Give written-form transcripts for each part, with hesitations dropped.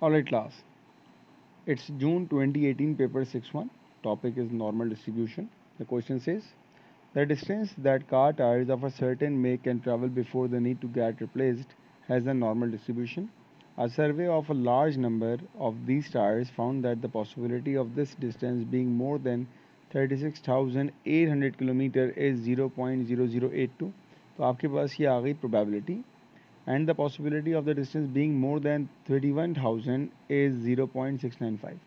Alright class, it's June 2018 paper 6-1. Topic is normal distribution. The question says, the distance that car tires of a certain make can travel before the need to get replaced has a normal distribution. A survey of a large number of these tires found that the possibility of this distance being more than 36,800 kilometre is 0.0082. तो आपके पास ये आ गई probability and the possibility of the distance being more than 31,000 is 0.695.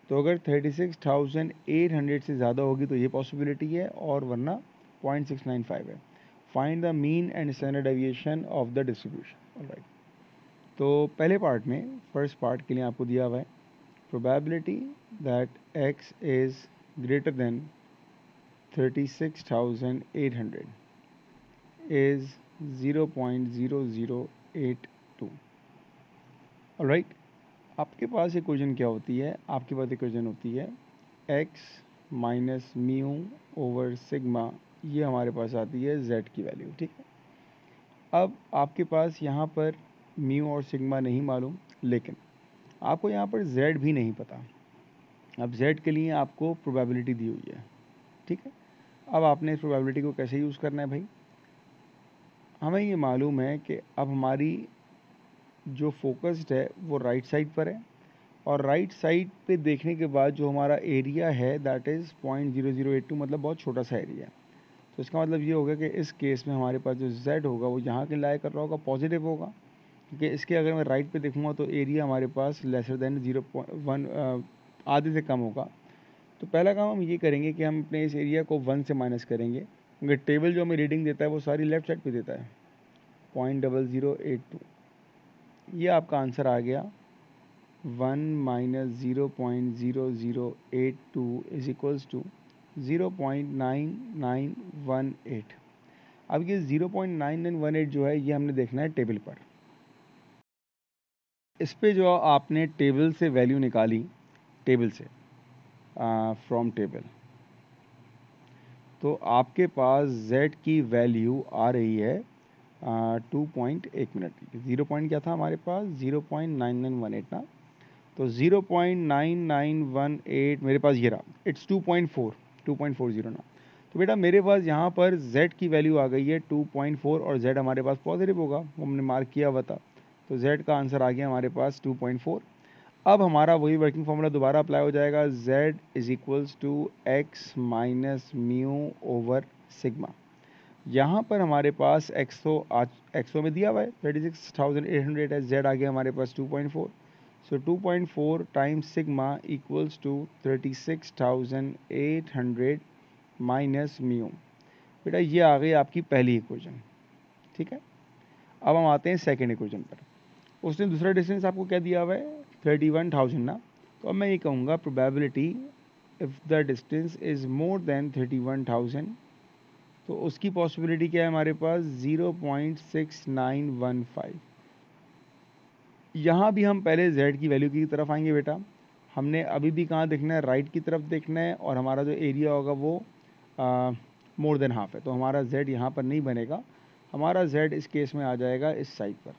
तो अगर 36,800 से ज़्यादा होगी तो ये पॉसिबिलिटी है और वरना 0.695 है. Find the mean and standard deviation of the distribution. Alright, तो पहले पार्ट में फर्स्ट पार्ट के लिए आपको दिया हुआ है probability that x is greater then 36,800 is 0.0082. Alright, आपके पास इक्वेशन क्या होती है? आपके पास इक्वेशन होती है x minus mu over sigma, ये हमारे पास आती है z की वैल्यू. ठीक है, अब आपके पास यहाँ पर म्यू और सिग्मा नहीं मालूम, लेकिन आपको यहाँ पर z भी नहीं पता. अब z के लिए आपको प्रोबेबिलिटी दी हुई है. ठीक है, अब आपने इस प्रोबेबिलिटी को कैसे यूज़ करना है भाई? हमें ये मालूम है कि अब हमारी जो फोकस्ड है वो राइट साइड पर है, और राइट साइड पे देखने के बाद जो हमारा एरिया है दैट इज़ 0.0082, मतलब बहुत छोटा सा एरिया है. तो इसका मतलब ये होगा कि इस केस में हमारे पास जो z होगा वो यहाँ के लाई कर रहा होगा, पॉजिटिव होगा, क्योंकि इसके अगर मैं राइट पे देखूँगा तो एरिया हमारे पास लेसर देन 0.1, आधे से कम होगा. तो पहला काम हम ये करेंगे कि हम अपने इस एरिया को 1 से माइनस करेंगे, क्योंकि टेबल जो हमें रीडिंग देता है वो सारी लेफ्ट साइड पे देता है 0.0082. ये आपका आंसर आ गया 1 माइनस 0.0082 इज इक्वल्स टू 0.9918. अब ये 0.9918 जो है ये हमने देखना है टेबल पर. इस पे जो आपने टेबल से वैल्यू निकाली, टेबल से फ्रॉम टेबल, तो आपके पास z की वैल्यू आ रही है 2.1 मिनट. 0 पॉइंट क्या था हमारे पास? 0.9918 ना. तो 0.9918 मेरे पास ये रहा, इट्स 2.40 ना. तो बेटा मेरे पास यहाँ पर z की वैल्यू आ गई है 2.4 और z हमारे पास पॉजिटिव होगा, वो हमने मार्क किया हुआ था. तो z का आंसर आ गया हमारे पास 2.4. अब हमारा वही वर्किंग फॉर्मूला दोबारा अप्लाई हो जाएगा, z is equals to x minus mu over sigma. यहाँ पर हमारे पास एक्सो में दिया हुआ है 36,800 है, z आ गया हमारे पास 2.4. So 2.4 times sigma equals to 36,800 minus mu. बेटा ये आ गई आपकी पहली इक्वेशन. ठीक है, अब हम आते हैं सेकेंड इक्वेशन पर. उसने दूसरा डिस्टेंस आपको क्या दिया हुआ है? 31,000 ना. तो अब मैं ये कहूँगा probability if the distance is more than 31,000, तो उसकी पॉसिबिलिटी क्या है हमारे पास? 0.6915. यहाँ भी हम पहले z की वैल्यू की तरफ आएंगे बेटा. हमने अभी भी कहाँ देखना है? राइट की तरफ देखना है, और हमारा जो एरिया होगा वो मोर देन हाफ है, तो हमारा z यहाँ पर नहीं बनेगा. हमारा z इस केस में आ जाएगा इस साइड पर,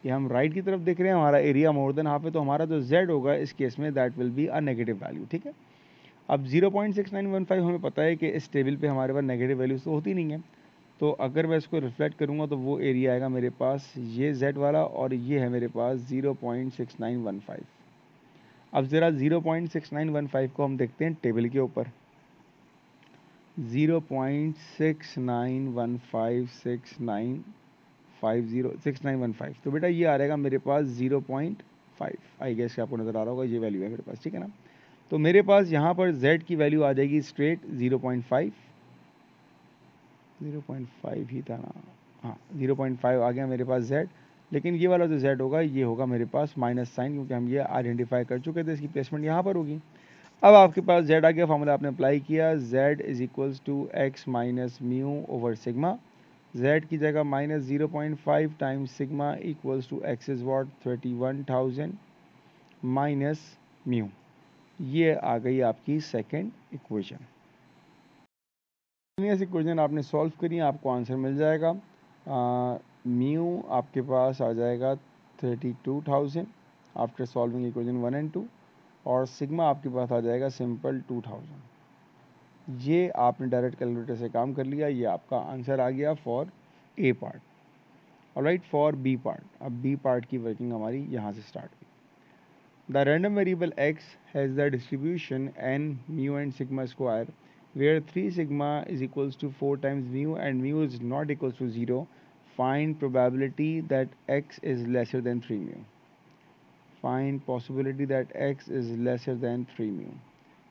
कि हम राइट की तरफ देख रहे हैं, हमारा एरिया मोर देन हाफ है, तो हमारा जो z होगा इस केस में that will be a negative value. ठीक है, अब 0.6915 हमें पता है कि इस टेबल पे हमारे पास नेगेटिव वैल्यूज तो होती नहीं है. तो अगर मैं इसको रिफ्लेक्ट करूँगा तो वो एरिया आएगा मेरे पास ये z वाला, और ये है मेरे पास 0.6915. अब ज़रा 0.6915 को हम देखते हैं टेबल के ऊपर. 0.691569506915. तो बेटा ये आ रहेगा मेरे पास 0.5. आई गेस आपको नज़र आ रहा होगा, ये वैल्यू है मेरे पास. ठीक है ना, तो मेरे पास यहाँ पर z की वैल्यू आ जाएगी स्ट्रेट 0.5. 0.5 ही था ना, हाँ 0.5 आ गया मेरे पास z. लेकिन ये वाला जो z होगा ये होगा मेरे पास माइनस साइन, क्योंकि हम ये आइडेंटिफाई कर चुके थे, इसकी प्लेसमेंट यहाँ पर होगी. अब आपके पास z आ गया, फार्मूला आपने अप्लाई किया, z is equals to x minus mu over sigma. z की जगह minus 0.5 times sigma equals to x is what 31,000 minus mu. ये आ गई आपकी सेकेंड इक्वेशन. इक्वेशन आपने सॉल्व करी, आपको आंसर मिल जाएगा. म्यू आपके पास आ जाएगा 32,000 आफ्टर सॉल्विंग इक्वेशन 1 एंड 2, और सिग्मा आपके पास आ जाएगा सिंपल 2000। ये आपने डायरेक्ट कैलकुलेटर से काम कर लिया, ये आपका आंसर आ गया for a part. Alright, for b part, अब बी पार्ट की वर्किंग हमारी यहाँ से स्टार्ट हुई। The random variable x has the distribution n, mu and sigma square, where 3 sigma is equals to 4 times mu and mu is not equals to 0. Find probability that x is lesser than 3 mu. Find possibility that x is lesser than 3 mu.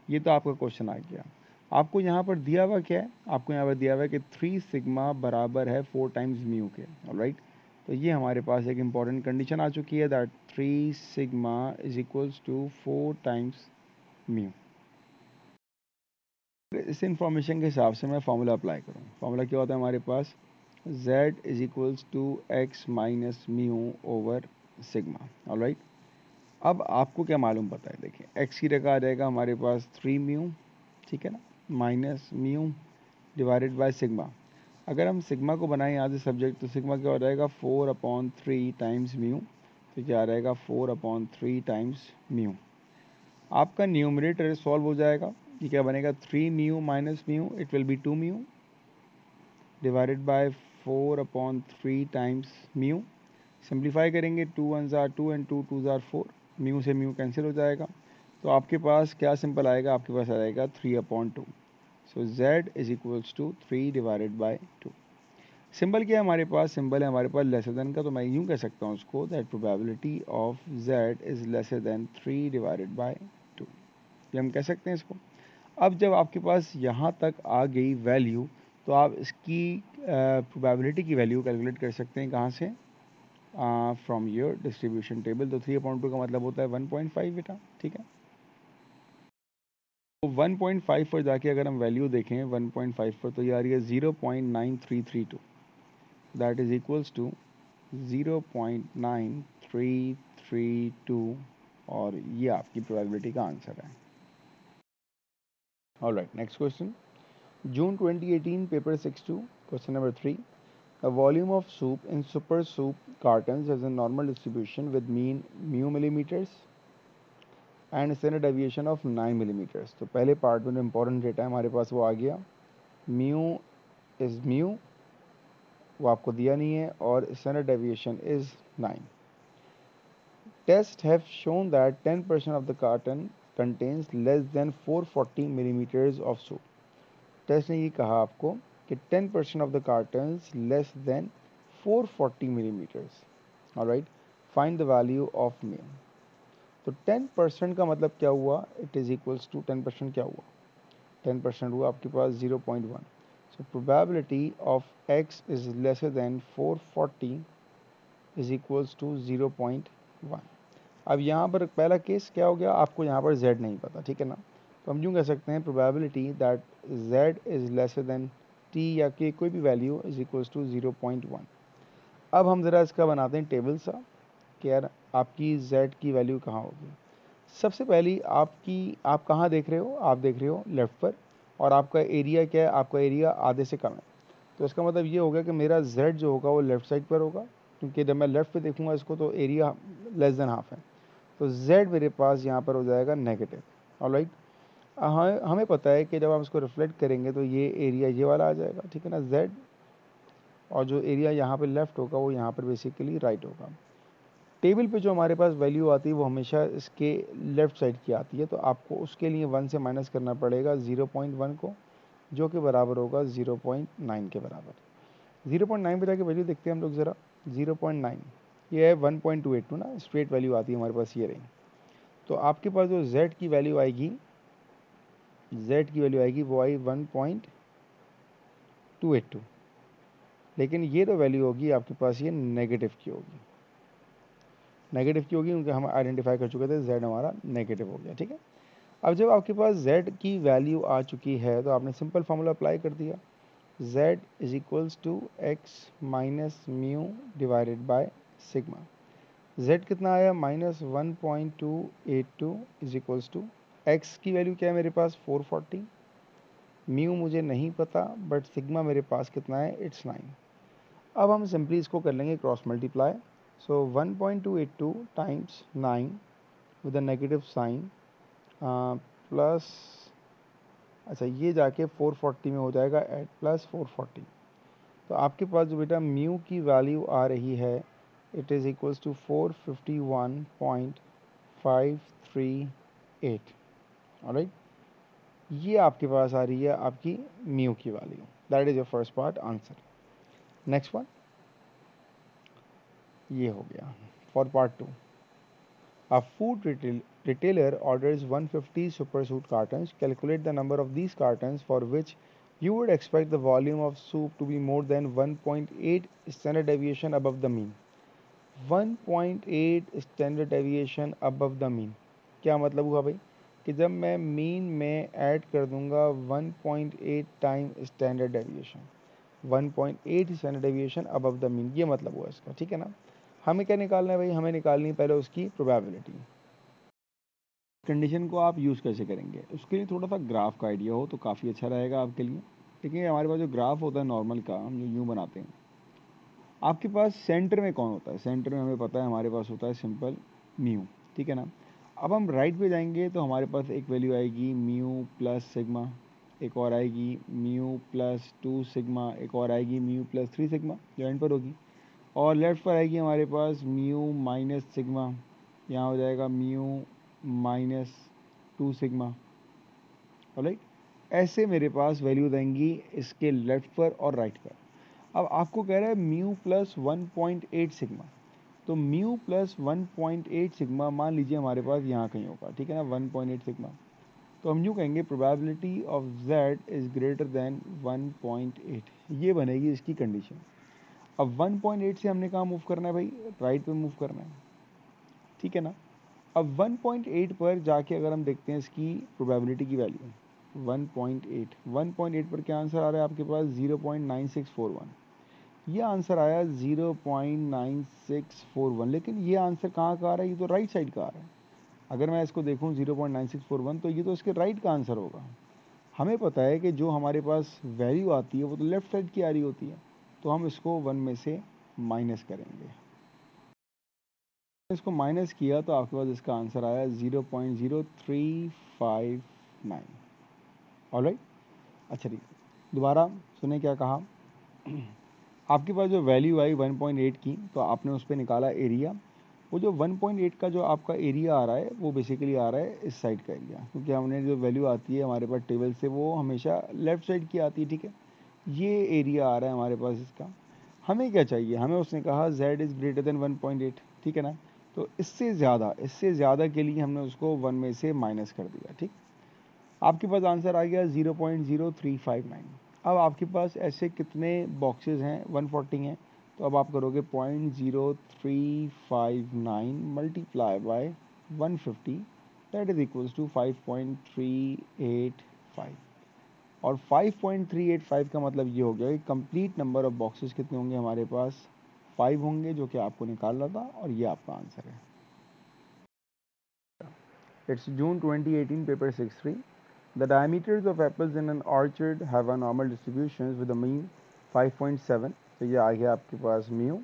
ये तो आपका question आ गया। आपको यहाँ पर दिया हुआ क्या है? आपको यहाँ पर दिया हुआ है कि 3 सिग्मा बराबर है 4 टाइम्स म्यू के। ऑलराइट, तो ये हमारे पास एक इम्पॉर्टेंट कंडीशन आ चुकी है that 3 sigma is equals to 4 times mu. इस इंफॉर्मेशन के हिसाब से मैं फार्मूला अप्लाई करूँ। फार्मूला क्या होता है हमारे पास? z is equals to x minus mu over sigma. Alright, अब आपको क्या मालूम पता है? देखिए, x की जगह आ जाएगा हमारे पास 3 म्यू, ठीक है ना, minus mu divided by sigma. अगर हम सिग्मा को बनाएं यहाँ से सब्जेक्ट, तो सिग्मा क्या हो जाएगा? 4/3 टाइम्स म्यू, तो क्या आ जाएगा? 4/3 टाइम्स म्यू। आपका न्यूमरेटर सॉल्व हो जाएगा, ये क्या बनेगा? 3 mu minus mu, it will be 2 mu divided bye 4/3 times mu. Simplify करेंगे, 2 1s are 2 and 2 2s are 4, mu से म्यू कैंसिल हो जाएगा, तो आपके पास क्या सिंपल आएगा? आपके पास आ जाएगा 3/2। So z is equals to 3 divided by 2। Symbol क्या है हमारे पास? सिंबल है हमारे पास लेसर देन का, तो मैं यूँ कह सकता हूँ उसको that probability of z is lesser then 3 divided by 2। ये हम कह सकते हैं इसको। अब जब आपके पास यहाँ तक आ गई वैल्यू, तो आप इसकी प्रोबेबिलिटी की वैल्यू कैलकुलेट कर सकते हैं कहाँ से? From your distribution table. तो 3/2 का मतलब होता है 1.5 बेटा, ठीक है। तो 1.5 पर जाके अगर हम वैल्यू देखें 1.5 पर, तो ये आ रही है 0.9332, दैट इज इक्वल्स टू 0.9332, और ये आपकी प्रोबेबिलिटी का आंसर है। Alright, next question, June 2018, paper 6-2, question number 3। The volume of soup in super soup cartons has a normal distribution with mean mu millimeters and standard deviation of 9 millimeters. तो पहले part में जो important data है हमारे पास वो आ गया, mu is mu, वो आपको दिया नहीं है, और standard deviation is 9. Tests have shown that 10% of the carton contains less than 440 millimeters of soup. Test ने ये कहा आपको कि 10% of the cottons less than 440 millimetres. Alright, find the value of mu. तो 10% का मतलब क्या हुआ? इट इज इक्वल्स टू 10% क्या हुआ? 10% हुआ आपके पास 0.1। So probability of x is lesser than 440 is equals to 0.1। अब यहाँ पर पहला केस क्या हो गया? आपको यहाँ पर z नहीं पता, ठीक है ना, तो हम यूँ कह सकते हैं probability that z is lesser then t या k कोई भी वैल्यू इज इक्वल्स टू 0.1। अब हम ज़रा इसका बनाते हैं टेबल सा कि यार आपकी z की वैल्यू कहाँ होगी। सबसे पहली आप कहाँ देख रहे हो? आप देख रहे हो लेफ़्ट पर, और आपका एरिया क्या है? आपका एरिया आधे से कम है, तो इसका मतलब ये होगा कि मेरा z जो होगा वो लेफ़्ट साइड पर होगा, क्योंकि जब मैं लेफ़्ट पे देखूंगा इसको तो एरिया लेस देन हाफ है, तो z मेरे पास यहाँ पर हो जाएगा नेगेटिव। ऑलराइट, हमें पता है कि जब हम इसको रिफ्लेक्ट करेंगे तो ये एरिया ये वाला आ जाएगा, ठीक है ना, z, और जो एरिया यहाँ पे लेफ़्ट होगा वो यहाँ पर बेसिकली राइट होगा। टेबल पे जो हमारे पास वैल्यू आती है वो हमेशा इसके लेफ़्ट साइड की आती है, तो आपको उसके लिए 1 से माइनस करना पड़ेगा 0.1 को, जो कि बराबर होगा 0.9 के बराबर। 0.9 पे जाके वैल्यू देखते हैं हम लोग ज़रा। 0.9 ये है 1.282 ना, स्ट्रेट वैल्यू आती है हमारे पास, ये रही। तो आपके पास जो z की वैल्यू आएगी, वो आई 1.282, लेकिन ये तो वैल्यू होगी आपके पास ये नेगेटिव की होगी। नेगेटिव की होगी क्योंकि हम आइडेंटिफाई कर चुके थे z हमारा नेगेटिव हो गया, ठीक है। अब जब आपके पास z की वैल्यू आ चुकी है तो आपने सिंपल फार्मूला अप्लाई कर दिया, z is equals to x minus mu divided by sigma. z कितना आया? -1.282 इज इक्वल्स टू x की वैल्यू क्या है मेरे पास? 440, म्यू मुझे नहीं पता, बट सिग्मा मेरे पास कितना है? इट्स 9। अब हम सिंपली इसको कर लेंगे cross multiply. So 1.282 times 9 with a negative sign plus, अच्छा ये जाके 440 में हो जाएगा एट प्लस 440। तो आपके पास जो बेटा म्यू की वैल्यू आ रही है it is equals to 451.538। Alright, ये आपके पास आ रही है आपकी म्यू की value. That is your first part answer. Next one ये हो गया for part 2। A food retailer orders 150 supersuit cartons. Calculate the number of these cartons for which you would expect the volume of soup to be more than 1.8 standard deviation above the mean. 1.8 standard deviation above the mean क्या मतलब हुआ भाई कि जब मैं mean में add कर दूंगा 1.8 time standard deviation, 1.8 standard deviation above the mean, ये मतलब हुआ इसका। ठीक है ना। हमें क्या निकालना है भाई, हमें निकालनी है पहले उसकी प्रोबेबिलिटी। कंडीशन को आप यूज़ कैसे करेंगे, उसके लिए थोड़ा सा ग्राफ का आइडिया हो तो काफ़ी अच्छा रहेगा आपके लिए। देखिए हमारे पास जो ग्राफ होता है नॉर्मल का, हम जो यूँ बनाते हैं, आपके पास सेंटर में कौन होता है, सेंटर में हमें पता है हमारे पास होता है सिंपल म्यू। ठीक है ना। अब हम राइट पे जाएंगे तो हमारे पास एक वैल्यू आएगी म्यू प्लस सिग्मा, एक और आएगी म्यू प्लस 2 सिग्मा, एक और आएगी म्यू प्लस 3 सिग्मा जो एंड पर होगी, और लेफ्ट पर आएगी हमारे पास म्यू माइनस सिग्मा, यहाँ हो जाएगा म्यू माइनस 2 सिग्मा। ऑलराइट, ऐसे मेरे पास वैल्यूज आएंगी इसके लेफ्ट पर और राइट पर। अब आपको कह रहा है म्यू प्लस 1.8 सिग्मा, तो म्यू प्लस 1.8 सिग्मा मान लीजिए हमारे पास यहाँ कहीं होगा। ठीक है ना, 1.8 सिग्मा, तो हम यूँ कहेंगे probability of z is greater then 1.8, ये बनेगी इसकी कंडीशन। अब 1.8 से हमने कहाँ मूव करना है भाई, राइट पे मूव करना है। ठीक है ना। अब 1.8 पर जाके अगर हम देखते हैं इसकी प्रोबेबिलिटी की वैल्यू 1.8 पर क्या आंसर आ रहा है आपके पास 0.9641, ये आंसर आया 0.9641। लेकिन ये आंसर कहाँ का आ रहा है, ये तो राइट साइड का आ रहा है। अगर मैं इसको देखूँ 0.9641 तो ये तो इसके राइट का आंसर होगा। हमें पता है कि जो हमारे पास वैल्यू आती है वो तो लेफ्ट साइड की आ रही होती है, तो हम इसको 1 में से माइनस करेंगे। इसको माइनस किया तो आपके पास इसका आंसर आया 0.0359। ऑलराइट, अच्छा ठीक, दोबारा सुने क्या कहा। आपके पास जो वैल्यू आई 1.8 की, तो आपने उस पर निकाला एरिया। वो जो 1.8 का जो आपका एरिया आ रहा है वो बेसिकली आ रहा है इस साइड का एरिया, क्योंकि हमने जो वैल्यू आती है हमारे पास टेबल से वो हमेशा लेफ्ट साइड की आती है। ठीक है, ये एरिया आ रहा है हमारे पास इसका। हमें क्या चाहिए, हमें उसने कहा z इज़ ग्रेटर देन 1.8। ठीक है ना, तो इससे ज़्यादा के लिए हमने उसको 1 में से माइनस कर दिया। ठीक, आपके पास आंसर आ गया 0.0359। अब आपके पास ऐसे कितने बॉक्सेस हैं, 140 हैं, तो अब आप करोगे 0.0359 multiply by 150, that is equals to 5.385। और 5.385 का मतलब ये हो गया कि कंप्लीट नंबर ऑफ बॉक्सेस कितने होंगे हमारे पास, 5 होंगे, जो कि आपको निकालना था, और ये आपका आंसर है। It's June 2018, paper 6-3। The diameters of apples in an orchard have a normal distribution with a mean 5.7, तो ये आ गया आपके पास mu,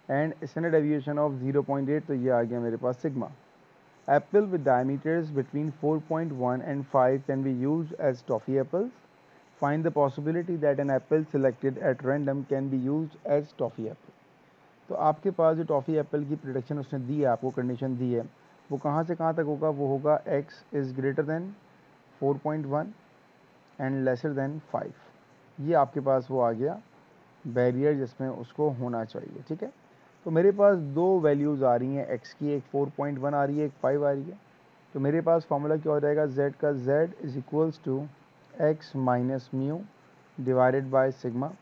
and standard deviation of 0.8, तो ये आ गया मेरे पास sigma. Apple with diameters between 4.1 and 5 can be used as toffee apples. Find the possibility that an apple selected at random can be used as toffee apple. तो आपके पास जो टॉफ़ी एप्पल की प्रोडक्शन उसने दी है, आपको कंडीशन दी है, वो कहाँ से कहाँ तक होगा, वो होगा x is greater than 4.1 and lesser than 5। ये आपके पास वो आ गया बैरियर जिसमें उसको होना चाहिए। ठीक है, तो मेरे पास दो वैल्यूज़ आ रही हैं x की, एक 4.1 आ रही है, एक 5 आ रही है। तो मेरे पास फॉर्मूला क्या हो जाएगा, z का z is equals to x minus mu divided by sigma.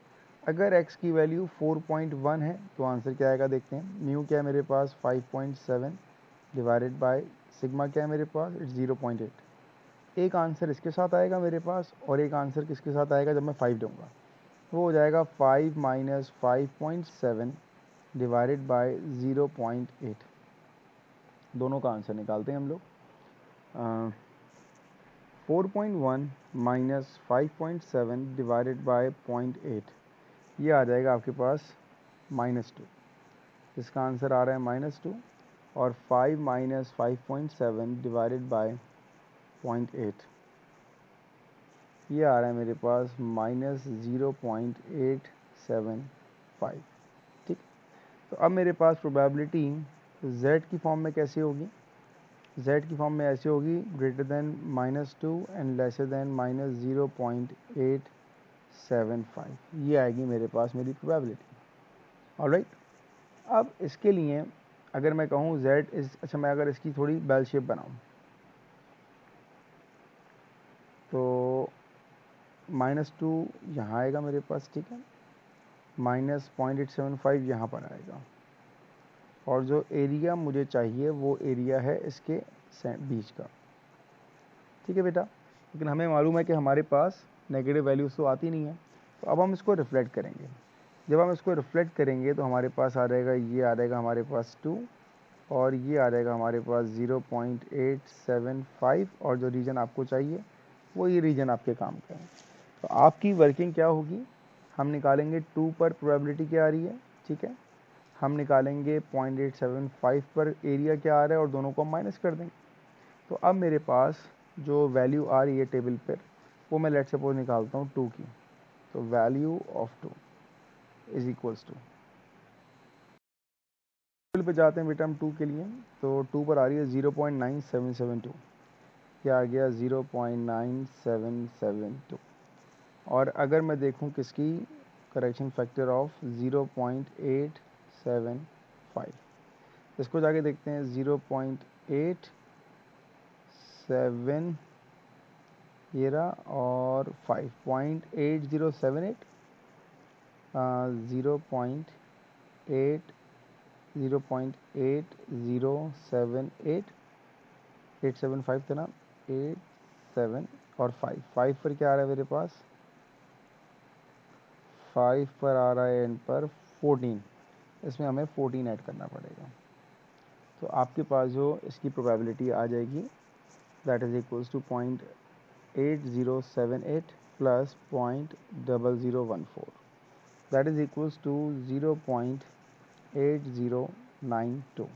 अगर x की वैल्यू 4.1 है तो आंसर क्या आएगा देखते हैं। म्यू क्या है मेरे पास 5.7 डिवाइडेड बाय सिग्मा क्या है मेरे पास, इट्स 0.8। एक आंसर इसके साथ आएगा मेरे पास, और एक आंसर किसके साथ आएगा जब मैं 5 दूंगा, वो हो जाएगा 5 माइनस 5.7 डिवाइडेड बाय 0.8। दोनों का आंसर निकालते हैं हम लोग। 4.1 माइनस 5.7 डिवाइडेड बाय 0.8, ये आ जाएगा आपके पास -2। इसका आंसर आ रहा है -2 और 5 माइनस 5.7 डिवाइडेड बाय 0.8, ये आ रहा है मेरे पास -0.875। ठीक, तो अब मेरे पास प्रोबेबिलिटी z की फॉर्म में कैसे होगी? z की फॉर्म में ऐसे होगी, greater than -2 and lesser then -0.875, ये आएगी मेरे पास मेरी प्रोबेबिलिटी। ऑलराइट, अब इसके लिए अगर मैं कहूँ z इज, अच्छा मैं अगर इसकी थोड़ी बेल शेप बनाऊँ तो -2 यहाँ आएगा मेरे पास, ठीक है, -0.875 यहाँ पर आएगा, और जो एरिया मुझे चाहिए वो एरिया है इसके बीच का। ठीक है बेटा, लेकिन हमें मालूम है कि हमारे पास नेगेटिव वैल्यूज़ तो आती नहीं है, तो अब हम इसको रिफ्लेक्ट करेंगे। जब हम इसको रिफ्लेक्ट करेंगे तो हमारे पास आ जाएगा, ये आ जाएगा हमारे पास 2 और ये आ जाएगा हमारे पास 0.875, और जो रीजन आपको चाहिए वो ये रीजन आपके काम का है। तो आपकी वर्किंग क्या होगी, हम निकालेंगे 2 पर प्रोबेबिलिटी क्या आ रही है, ठीक है, हम निकालेंगे 0.875 पर एरिया क्या आ रहा है और दोनों को माइनस कर देंगे। तो अब मेरे पास जो वैल्यू आ रही है टेबल पर वो मैं लेट सपोज निकालता हूँ 2 की, तो value of 2 is equals to, table पे जाते हैं बेटा हम 2 के लिए, तो 2 पर आ रही है 0.9772, क्या आ गया 0.9772, और अगर मैं देखूं किसकी करेक्शन फैक्टर ऑफ 0.875, इसको जाके देखते हैं 0.87 ये रहा और 5.8078, 0.8 0.8078 875 था ना, 87 और 5 पर क्या आ रहा है मेरे पास, 5 पर आ रहा है एंड पर 14, इसमें हमें 14 ऐड करना पड़ेगा। तो आपके पास जो इसकी प्रोबेबिलिटी आ जाएगी that is equals to 0.8078 plus 0.0014, that is equals to 0.8092।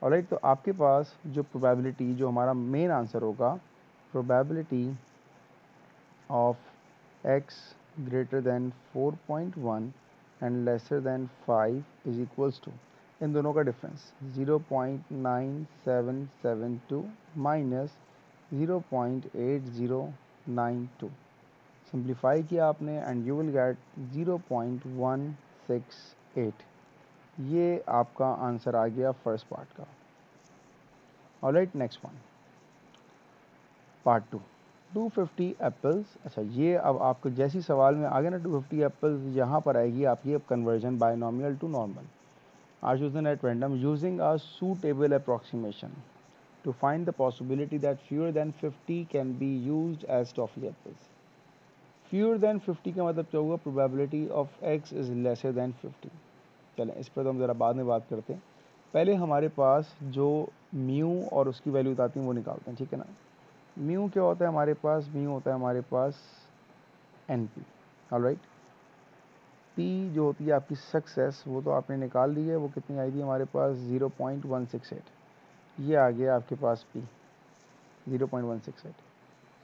Alright, तो आपके पास जो प्रोबेबिलिटी, जो हमारा मेन आंसर होगा, probability of x greater than 4.1 and lesser than 5 is equals to, इन दोनों का डिफरेंस 0.9772 माइनस 0.8092, सिंप्लीफाई किया आपने एंड यू विल गेट 0.168, ये आपका आंसर आ गया फर्स्ट पार्ट का। Alright, next one, part 2, 250 apples. अच्छा, ये अब आपको जैसी सवाल में आ गया ना 250 एप्पल्स, यहाँ पर आएगी आपकी अब conversion binomial to normal, are chosen at random using a suitable approximation to find the possibility that fewer than 50 can be used as toffee apples. Fewer than 50 का मतलब क्या हुआ, probability of x is lesser than 50। चलें, इस पर तो हम ज़रा बाद में बात करते हैं, पहले हमारे पास जो म्यू और उसकी वैल्यूज आती हैं वो निकालते हैं, ठीक है ना। म्यू क्या होता है हमारे पास, म्यू होता है हमारे पास एन पी। ऑलराइट, पी जो होती है आपकी सक्सेस, वो तो आपने निकाल ली है, वो कितनी आई थी हमारे पास 0.168, ये आ गया आपके पास पी 0.168,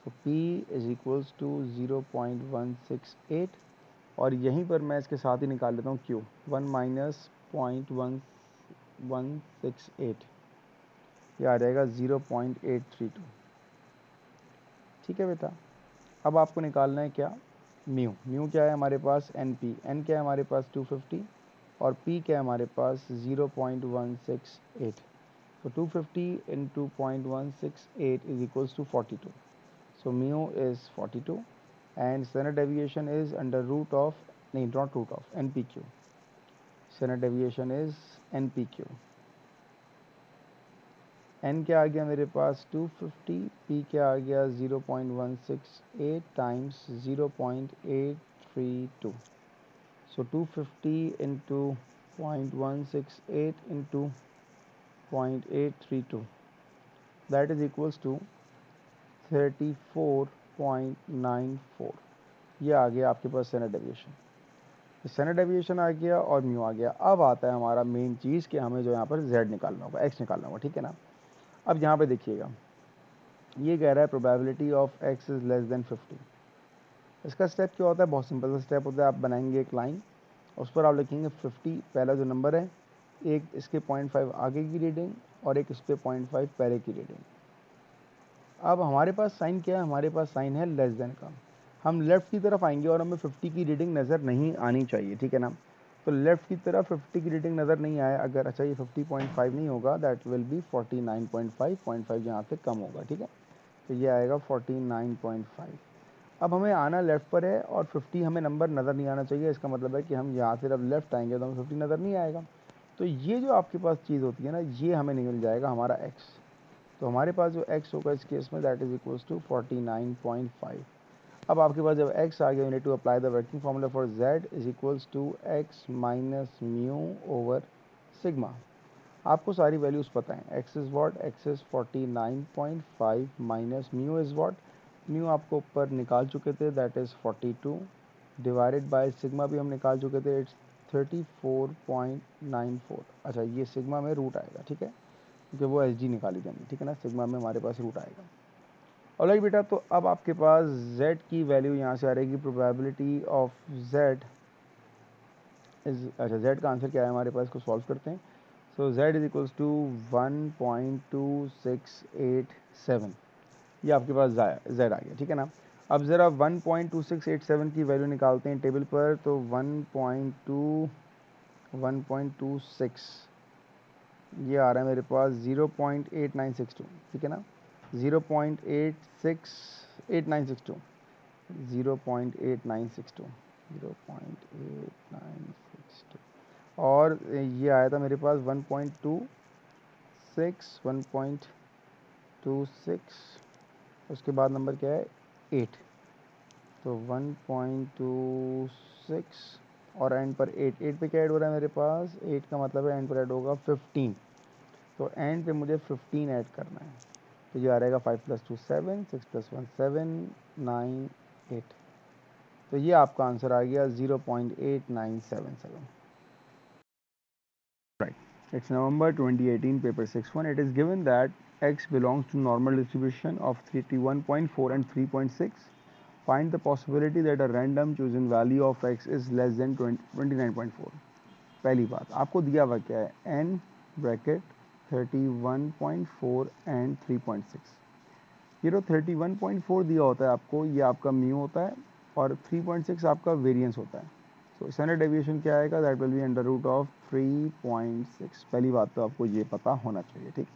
तो पी इज इक्वल्स टू 0.168, और यहीं पर मैं इसके साथ ही निकाल लेता हूँ क्यू, 1 माइनस 0.1168, ये आ जाएगा 0.832। ठीक है बेटा, अब आपको निकालना है क्या, म्यू। म्यू क्या है हमारे पास, एन पी, एन क्या है हमारे पास 250 और पी क्या है हमारे पास 0.168, तो 250 into 0.168 is equals to 42, so mu is 42 and standard deviation is under root of, नहीं not root of, npq, standard deviation is npq, n क्या आ गया मेरे पास 250, p क्या आ गया 0.168 times 0.832, so 250 into 0.168 into 0.832, that is equals to 34.94, ये आ गया आपके पास स्टैंडर्ड डेविएशन। स्टैंडर्ड डेविएशन आ गया और म्यू आ गया। अब आता है हमारा मेन चीज़ कि हमें जो यहाँ पर z निकालना होगा, x निकालना होगा, ठीक है ना। अब यहाँ पे देखिएगा, ये कह रहा है probability of x is less than 50। इसका स्टेप क्या होता है, बहुत सिंपल सा स्टेप होता है। आप बनाएंगे एक लाइन, उस पर आप लिखेंगे 50 पहला जो नंबर है, एक इसके 0.5 आगे की रीडिंग और एक इस पर 0.5 पहले की रीडिंग। अब हमारे पास साइन क्या है, हमारे पास साइन है लेस देन का। हम लेफ़्ट की तरफ आएंगे और हमें 50 की रीडिंग नज़र नहीं आनी चाहिए, ठीक है ना। तो लेफ़्ट की तरफ 50 की रीडिंग नज़र नहीं आए अगर, अच्छा ये 50.5 नहीं होगा, दैट विल बी 49.5, 0.5 यहाँ से कम होगा, ठीक है। तो ये आएगा 49.5। अब हमें आना लेफ़्ट पर है और 50 हमें नंबर नज़र नहीं आना चाहिए। इसका मतलब है कि हम यहाँ से जब लेफ़्ट आएंगे तो हमें 50 नज़र नहीं आएगा। तो ये जो आपके पास चीज़ होती है ना, ये हमें नहीं मिल जाएगा हमारा x। तो हमारे पास जो x होगा इस केस में, दैट इज इक्वल्स टू 49.5। अब आपके पास जब x आ गया, you need to apply the working formula for z is equals to x minus mu over sigma. आपको सारी वैल्यूज़ पता है। x is what, x is 49.5 minus mu is what, mu आपको ऊपर निकाल चुके थे, that is 42 divided by sigma भी हम निकाल चुके थे, इट्स 34.94। अच्छा ये सिग्मा में रूट आएगा, ठीक है, क्योंकि वो एस जी निकाली थी हमने, ठीक है ना। सिग्मा में हमारे पास रूट आएगा। ऑलराइट बेटा, तो अब आपके पास z की वैल्यू यहाँ से आ रहेगी, प्रोबेबिलिटी ऑफ z इज, अच्छा z का आंसर क्या है हमारे पास, इसको सॉल्व करते हैं। सो z इज इक्वल्स टू 1.2687। ये आपके पास z आ गया, ठीक है ना। अब ज़रा 1.2687 की वैल्यू निकालते हैं टेबल पर, तो 1.26 ये आ रहा है मेरे पास 0.8962, ठीक है ना। 0.8962, 0.8962, 0.8962, और ये आया था मेरे पास 1.26, 1.26, उसके बाद नंबर क्या है 8। तो 1.26 और एंड पर 8, 8 पे क्या ऐड हो रहा है मेरे पास, 8 का मतलब है एंड पर ऐड होगा 15। तो एंड पे मुझे 15 ऐड करना है। तो ये आ रहेगा 5 + 2 7, 6 + 1 7, 9 8। तो ये आपका आंसर आ गया 0.8977। Right. It's November 2018, paper 6-1. It is given that x belongs to normal distribution of 31.4 and 3.6. Find the possibility that a random chosen value of x is less than 29.4. पहली बात आपको दिया हुआ क्या है, n ब्रैकेट 31.4 एंड 3.6। ये जो 31.4 दिया होता है आपको, ये आपका म्यू होता है और 3.6 आपका वेरिएंस होता है। तो स्टैंडर्ड डेविएशन क्या आएगा, that will be under root of 3.6। पहली बात तो आपको ये पता होना चाहिए, ठीक।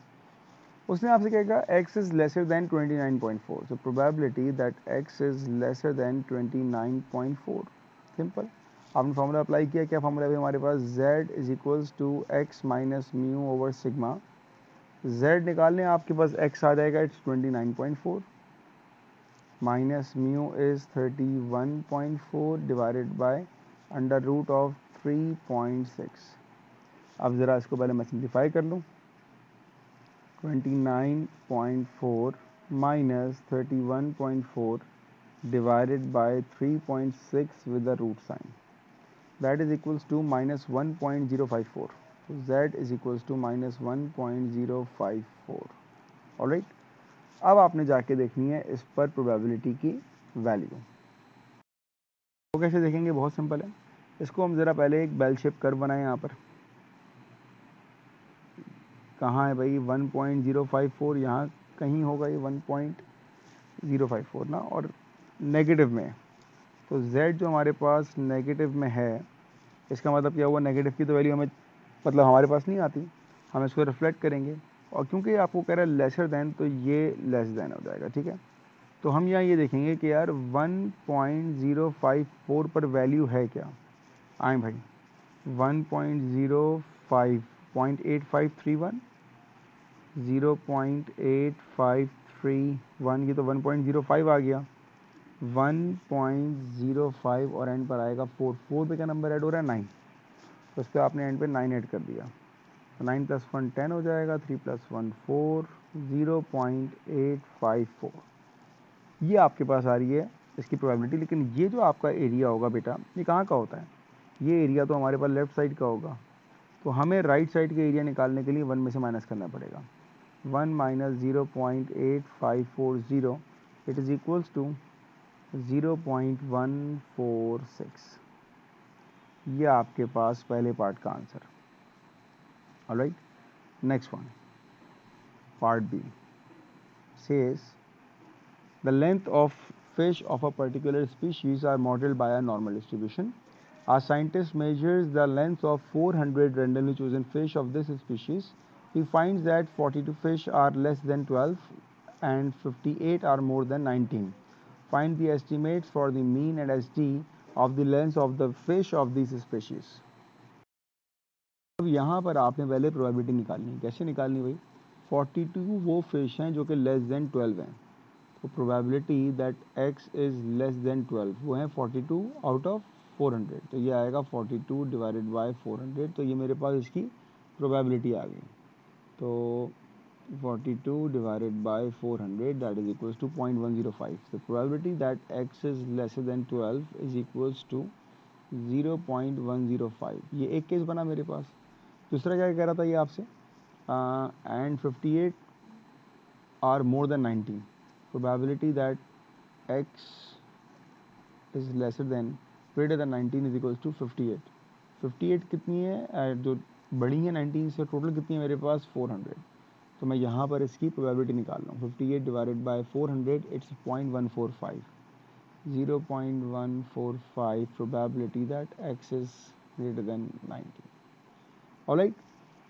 उसने आपसे कहेगा x is lesser than 29.4, so probability that x is lesser than 29.4। Simple, आपने फार्मूला अप्लाई किया, क्या फार्मूला है हमारे पास, z is equals to x minus mu over sigma. z निकालने आपके पास x आ जाएगा, it's 29.4 minus mu is 31.4 divided by under root of 3.6। अब ज़रा इसको पहले मैं सिंप्लीफाई कर लूँ, 29.4 minus 31.4 divided by 3.6 with the root sign, that is equals to minus 1.054. So z is equals to minus 1.054. Alright, अब आपने जाके देखनी है इस पर प्रोबेबिलिटी की वैल्यू। तो कैसे देखेंगे, बहुत सिंपल है। इसको हम ज़रा पहले एक बेल शेप कर्व बनाएं। यहाँ पर कहाँ है भाई 1.054, यहाँ कहीं होगा ये 1.054 ना, और नेगेटिव में। तो z जो हमारे पास नेगेटिव में है, इसका मतलब क्या हुआ, नेगेटिव की तो वैल्यू हमें मतलब हमारे पास नहीं आती, हम इसको रिफ्लेक्ट करेंगे। और क्योंकि आपको कह रहा है लेसर देन, तो ये लेस देन हो जाएगा, ठीक है। तो हम यहाँ ये देखेंगे कि यार 1.054 पर वैल्यू है क्या, आए भाई 1.05, 0.8531, 0.8531, ये तो 1.05 आ गया, 1.05 और एंड पर आएगा 4, 4 पे क्या नंबर ऐड हो रहा है 9, तो इस पर आपने एंड पे 9 ऐड कर दिया, तो 9 + 1 10 हो जाएगा, 3 + 1 4, 0.854 ये आपके पास आ रही है इसकी प्रोबेबिलिटी। लेकिन ये जो आपका एरिया होगा बेटा, ये कहाँ का होता है, ये एरिया तो हमारे पास लेफ्ट साइड का होगा, तो हमें राइट साइड के एरिया निकालने के लिए 1 में से माइनस करना पड़ेगा। 1 minus 0.8540 it is equals to 0.146। ये आपके पास पहले पार्ट का answer. Alright, next one, part B says the length of fish of a particular species are modeled by a normal distribution. A scientist measures the length of 400 randomly chosen fish of this species. He finds that 42 fish are less than 12 and 58 are more than 19. Find the estimates for the mean and SD of the length of the fish of these species. अब यहाँ पर आपने पहले probability निकालनी है। कैसे निकालनी भाई? 42 वो फिश हैं जो कि लेस देन 12 हैं, तो probability that x is less than 12 वो है 42 आउट ऑफ 400, तो ये आएगा 42 डिवाइडेड बाय 400, तो ये मेरे पास इसकी प्रोबेबिलिटी आ गई। तो 42 divided by 400 that is equals to 0.105। The probability that x is lesser than 12 is equals to 0.105। ये एक केस बना मेरे पास। दूसरा क्या कह रहा था ये आपसे, and 58 are more than 19, probability that x is lesser than greater than 19 is equals to 58। 58 कितनी है, जो बड़ी है 19 से, टोटल कितनी है मेरे पास 400, तो मैं यहाँ पर इसकी प्रोबेबिलिटी निकाल रहा हूँ। 58 divided by 400 it's 0.145, 0.145 probability that x is greater then 19। Alright,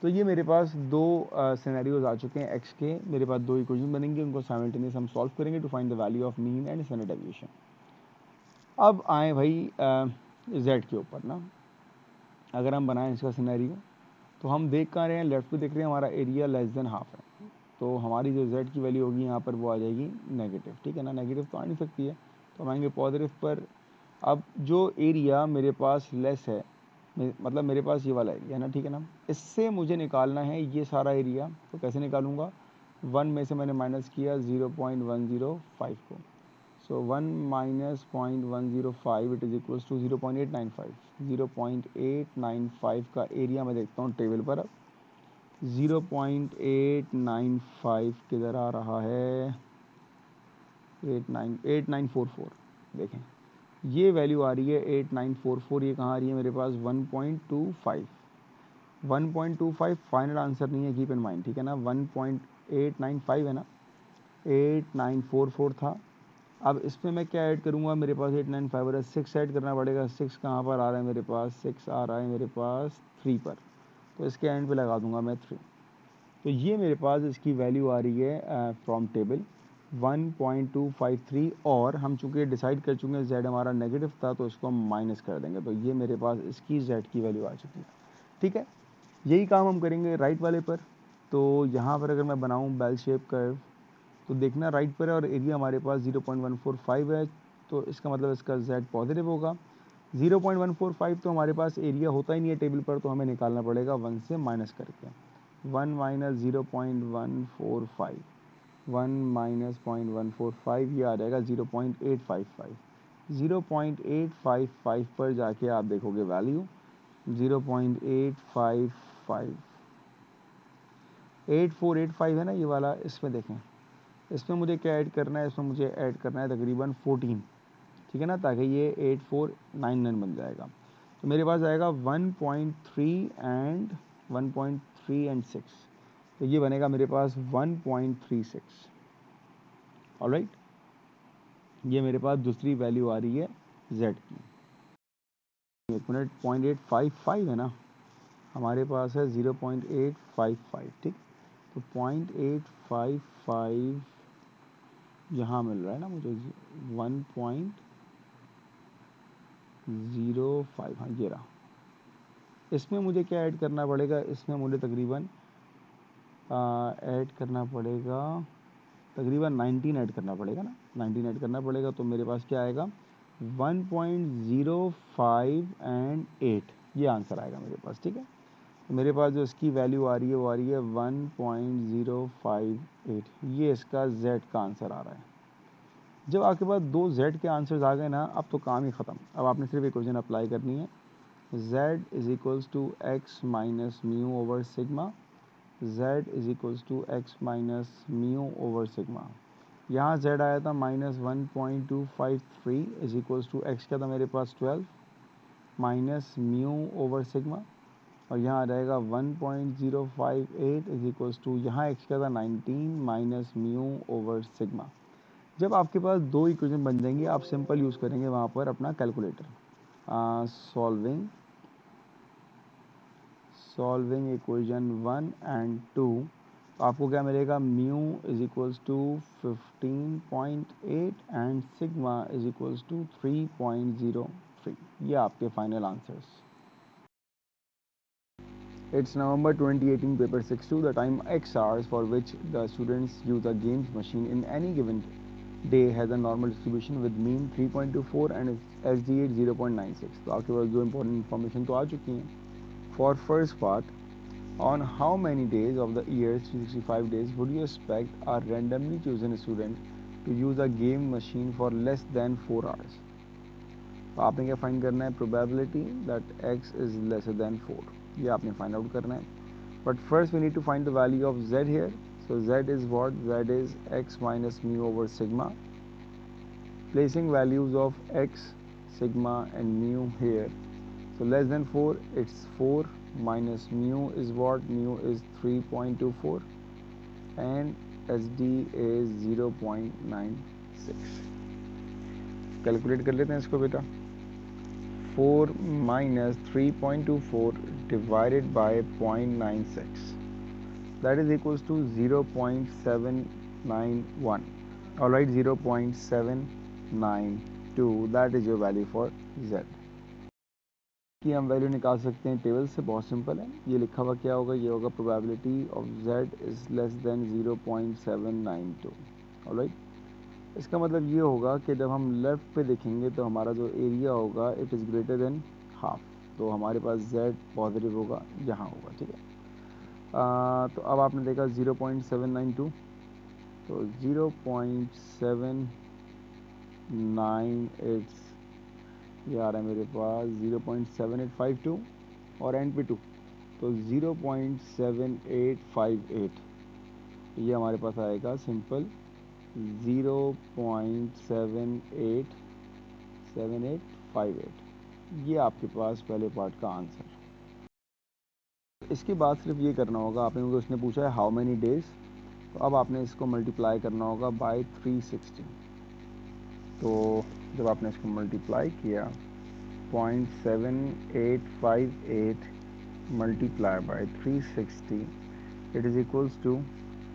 तो ये मेरे पास दो सिनेरियोज आ चुके हैं x के। मेरे पास दो इक्वेशन बनेंगे, उनको साइमल्टेनियस हम सॉल्व करेंगे to find the value of mean and standard deviation. अब आए भाई z के ऊपर ना, अगर हम बनाएं इसका सिनेरियो तो हम देख कहाँ रहे हैं, लेफ्ट पे देख रहे हैं हमारा एरिया लेस देन हाफ है, तो हमारी जो z की वैल्यू होगी यहाँ पर वो आ जाएगी नेगेटिव। ठीक है ना, नेगेटिव तो आ नहीं सकती है, तो हम आएंगे पॉजिटिव पर। अब जो एरिया मेरे पास लेस है, मतलब मेरे पास ये वाला एरिया है ना, ठीक है ना, इससे मुझे निकालना है ये सारा एरिया, तो कैसे निकालूंगा? 1 में से मैंने माइनस किया 0.105 को, so 1 minus 0.105 it is equals to 0.895। 0.895 का एरिया मैं देखता हूँ टेबल पर। अब 0.895 किधर आ रहा है, 8944, देखें ये वैल्यू आ रही है 8944। ये कहाँ आ रही है मेरे पास? 1.25। 1.25 फाइनल आंसर नहीं है, कीप इन माइंड, ठीक है ना। 1.895 है ना, 8944 था। अब इसमें मैं क्या ऐड करूँगा, मेरे पास 895 और 6 ऐड करना पड़ेगा। 6 कहाँ पर आ रहा है मेरे पास? 6 आ रहा है मेरे पास 3 पर, तो इसके एंड पे लगा दूंगा मैं 3। तो ये मेरे पास इसकी वैल्यू आ रही है फ्रॉम टेबल 1.253, और हम चूँकि डिसाइड कर चुके हैं z हमारा नेगेटिव था, तो इसको हम माइनस कर देंगे, तो ये मेरे पास इसकी z की वैल्यू आ चुकी है। ठीक है, यही काम हम करेंगे राइट वाले पर। तो यहाँ पर अगर मैं बनाऊँ बेल शेप कर्व, तो देखना राइट पर है और एरिया हमारे पास 0.145 है, तो इसका मतलब इसका z पॉजिटिव होगा। 0.145 तो हमारे पास एरिया होता ही नहीं है टेबल पर, तो हमें निकालना पड़ेगा 1 से माइनस करके। 1 माइनस 0.145, 1 माइनस 0.145, ये आ जाएगा 0.855। 0.855 पर जाके आप देखोगे वैल्यू 0.855, 8485 है ना ये वाला। इसमें देखें, इसमें मुझे क्या ऐड करना है, इसमें मुझे ऐड करना है तकरीबन 14, ठीक है ना, ताकि ये 8499 बन जाएगा। तो मेरे पास आएगा 1.3 एंड 1.3 एंड 6, तो ये बनेगा मेरे पास 1.36। ऑलराइट, ये मेरे पास दूसरी वैल्यू आ रही है z की। एक मिनट, 0.855 है ना, हमारे पास है 0.855, ठीक। तो 0.855 यहाँ मिल रहा है ना मुझे, 1.05, हाँ ये रहा। इसमें मुझे क्या ऐड करना पड़ेगा, इसमें मुझे तकरीबन ऐड करना पड़ेगा तकरीबन 19 ऐड करना पड़ेगा ना, 19 ऐड करना पड़ेगा, तो मेरे पास क्या आएगा 1.05 एंड 8, ये आंसर आएगा मेरे पास। ठीक है, तो मेरे पास जो इसकी वैल्यू आ रही है वो आ रही है 1.058, ये इसका z का आंसर आ रहा है। जब आपके पास दो z के आंसर्स आ गए ना, अब तो काम ही ख़त्म। अब आपने सिर्फ इक्वेशन अप्लाई करनी है z is equals to x minus mu over sigma, z is equals to x minus mu over sigma. यहाँ z आया था -1.253 इज इक्वल्स टू एक्स क्या था मेरे पास 12 माइनस म्यू ओवर सिग्मा, और यहाँ आ जाएगा 1.058 इज इक्वल्स टू यहाँ एक्स क्या था 19 माइनस म्यू ओवर सिग्मा। जब आपके पास दो इक्वेशन बन जाएंगी आप सिंपल यूज़ करेंगे वहाँ पर अपना कैलकुलेटर। सॉल्विंग इक्वेशन 1 एंड 2, तो आपको क्या मिलेगा, mu is equals to 15.8 and sigma is equals to 3.03। ये आपके final answers. It's November 2018, paper 6-2. The time x hours for which the students use a games machine in any given day has a normal distribution with mean 3.24 and SDH 0.96. तो आपके पास जो important information तो आ चुकी हैं. For first part, on how many days of the year 365 days would you expect a randomly chosen student to use a game machine for less than 4 hours? तो आपने क्या फाइंड करना है, probability that x is lesser than 4, ये आपने find out करना है. But first we need to find the value of z here. So z is what, z is x minus mu over sigma. Placing values of x, sigma and mu here. So less than 4, it's 4 minus mu is what, mu is 3.24 and SD is 0.96. Calculate कर लेते हैं इसको बेटा. 4 minus 3.24 divided by 0.96, that is equals to 0.791. Alright, 0.792, that is your value for z. कि हम value निकाल सकते हैं टेबल से, बहुत सिंपल है. ये लिखा हुआ क्या होगा, ये होगा probability of z is less than 0.792. Alright, इसका मतलब ये होगा कि जब हम लेफ़्ट पे देखेंगे तो हमारा जो एरिया होगा it is greater than half, तो हमारे पास z पॉजिटिव होगा, यहाँ होगा. ठीक है, तो अब आपने देखा 0.792, तो 0.798 ये आ रहा है मेरे पास 0.7852 और एंड पे 2, तो 0.7858 ये हमारे पास आएगा सिंपल 0.7858. ये आपके पास पहले पार्ट का आंसर. इसके बाद सिर्फ ये करना होगा आपने, क्योंकि उसने पूछा है हाउ मेनी डेज, तो अब आपने इसको मल्टीप्लाई करना होगा बाय 360. तो जब आपने इसको मल्टीप्लाई किया 0.7858 multiply by 360, it is equals to